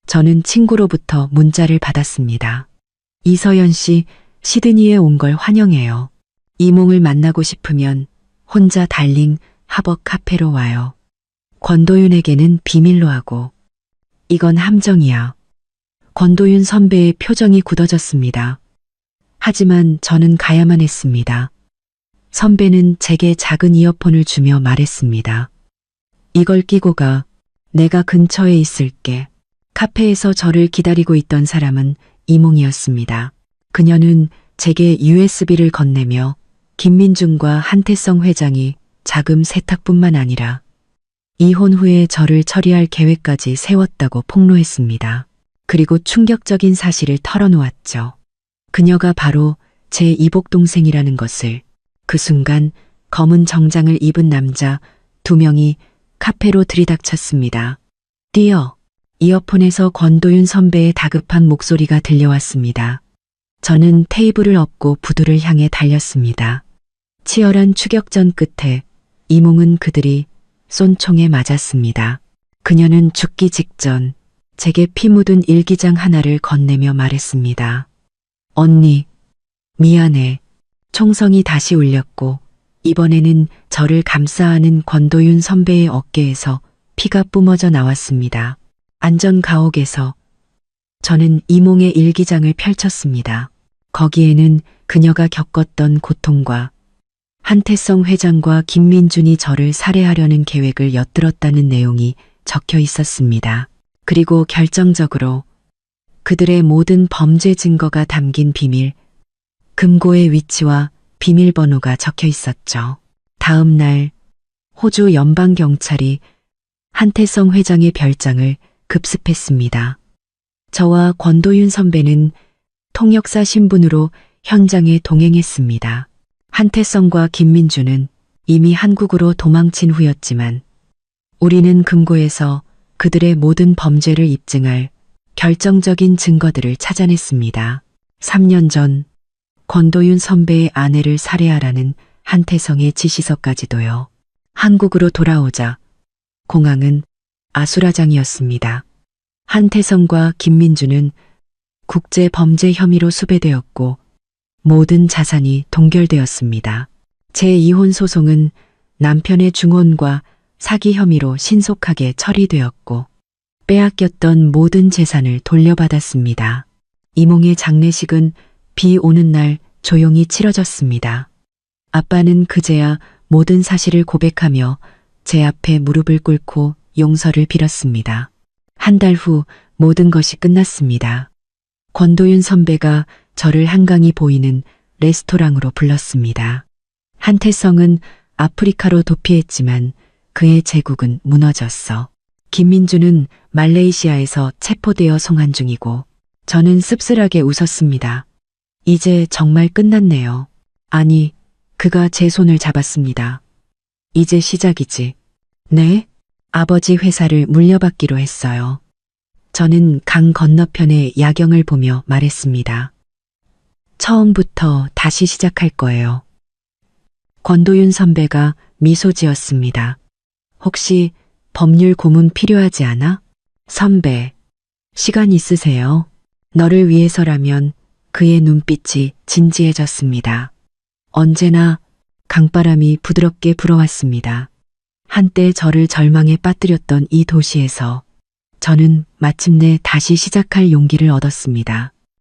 저는 친구로부터 문자를 받았습니다. 이서연 씨, 시드니에 온 걸 환영해요. 이몽을 만나고 싶으면 혼자 달링 하버 카페로 와요. 권도윤에게는 비밀로 하고. 이건 함정이야. 권도윤 선배의 표정이 굳어졌습니다. 하지만 저는 가야만 했습니다. 선배는 제게 작은 이어폰을 주며 말했습니다. 이걸 끼고 가. 내가 근처에 있을게. 카페에서 저를 기다리고 있던 사람은 이몽이었습니다. 그녀는 제게 USB를 건네며 김민준과 한태성 회장이 자금 세탁뿐만 아니라 이혼 후에 저를 처리할 계획까지 세웠다고 폭로했습니다. 그리고 충격적인 사실을 털어놓았죠. 그녀가 바로 제 이복 동생이라는 것을. 그 순간 검은 정장을 입은 남자 2명이 카페로 들이닥쳤습니다. 뛰어! 이어폰에서 권도윤 선배의 다급한 목소리가 들려왔습니다. 저는 테이블을 엎고 부두를 향해 달렸습니다. 치열한 추격전 끝에 이몽은 그들이 쏜 총에 맞았습니다. 그녀는 죽기 직전 제게 피 묻은 일기장 하나를 건네며 말했습니다. 언니, 미안해. 총성이 다시 울렸고 이번에는 저를 감싸안은 권도윤 선배의 어깨에서 피가 뿜어져 나왔습니다. 안전 가옥에서 저는 이몽의 일기장을 펼쳤습니다. 거기에는 그녀가 겪었던 고통과 한태성 회장과 김민준이 저를 살해하려는 계획을 엿들었다는 내용이 적혀 있었습니다. 그리고 결정적으로 그들의 모든 범죄 증거가 담긴 비밀, 금고의 위치와 비밀번호가 적혀 있었죠. 다음 날 호주 연방경찰이 한태성 회장의 별장을 급습했습니다. 저와 권도윤 선배는 통역사 신분으로 현장에 동행했습니다. 한태성과 김민준은 이미 한국으로 도망친 후였지만 우리는 금고에서 그들의 모든 범죄를 입증할 결정적인 증거들을 찾아냈습니다. 3년 전 권도윤 선배의 아내를 살해하라는 한태성의 지시서까지도요. 한국으로 돌아오자 공항은 아수라장이었습니다. 한태성과 김민주는 국제범죄 혐의로 수배되었고 모든 자산이 동결되었습니다. 제2혼 소송은 남편의 중혼과 사기 혐의로 신속하게 처리되었고 빼앗겼던 모든 재산을 돌려받았습니다. 이몽의 장례식은 비 오는 날 조용히 치러졌습니다. 아빠는 그제야 모든 사실을 고백하며 제 앞에 무릎을 꿇고 용서를 빌었습니다. 한 달 후 모든 것이 끝났습니다. 권도윤 선배가 저를 한강이 보이는 레스토랑으로 불렀습니다. 한태성은 아프리카로 도피했지만 그의 제국은 무너졌어. 김민주는 말레이시아에서 체포되어 송환 중이고 저는 씁쓸하게 웃었습니다. 이제 정말 끝났네요. 아니, 그가 제 손을 잡았습니다. 이제 시작이지. 네? 아버지 회사를 물려받기로 했어요. 저는 강 건너편의 야경을 보며 말했습니다. 처음부터 다시 시작할 거예요. 권도윤 선배가 미소 지었습니다. 혹시 법률 고문 필요하지 않아? 선배, 시간 있으세요? 너를 위해서라면. 그의 눈빛이 진지해졌습니다. 언제나 강바람이 부드럽게 불어왔습니다. 한때 저를 절망에 빠뜨렸던 이 도시에서 저는 마침내 다시 시작할 용기를 얻었습니다.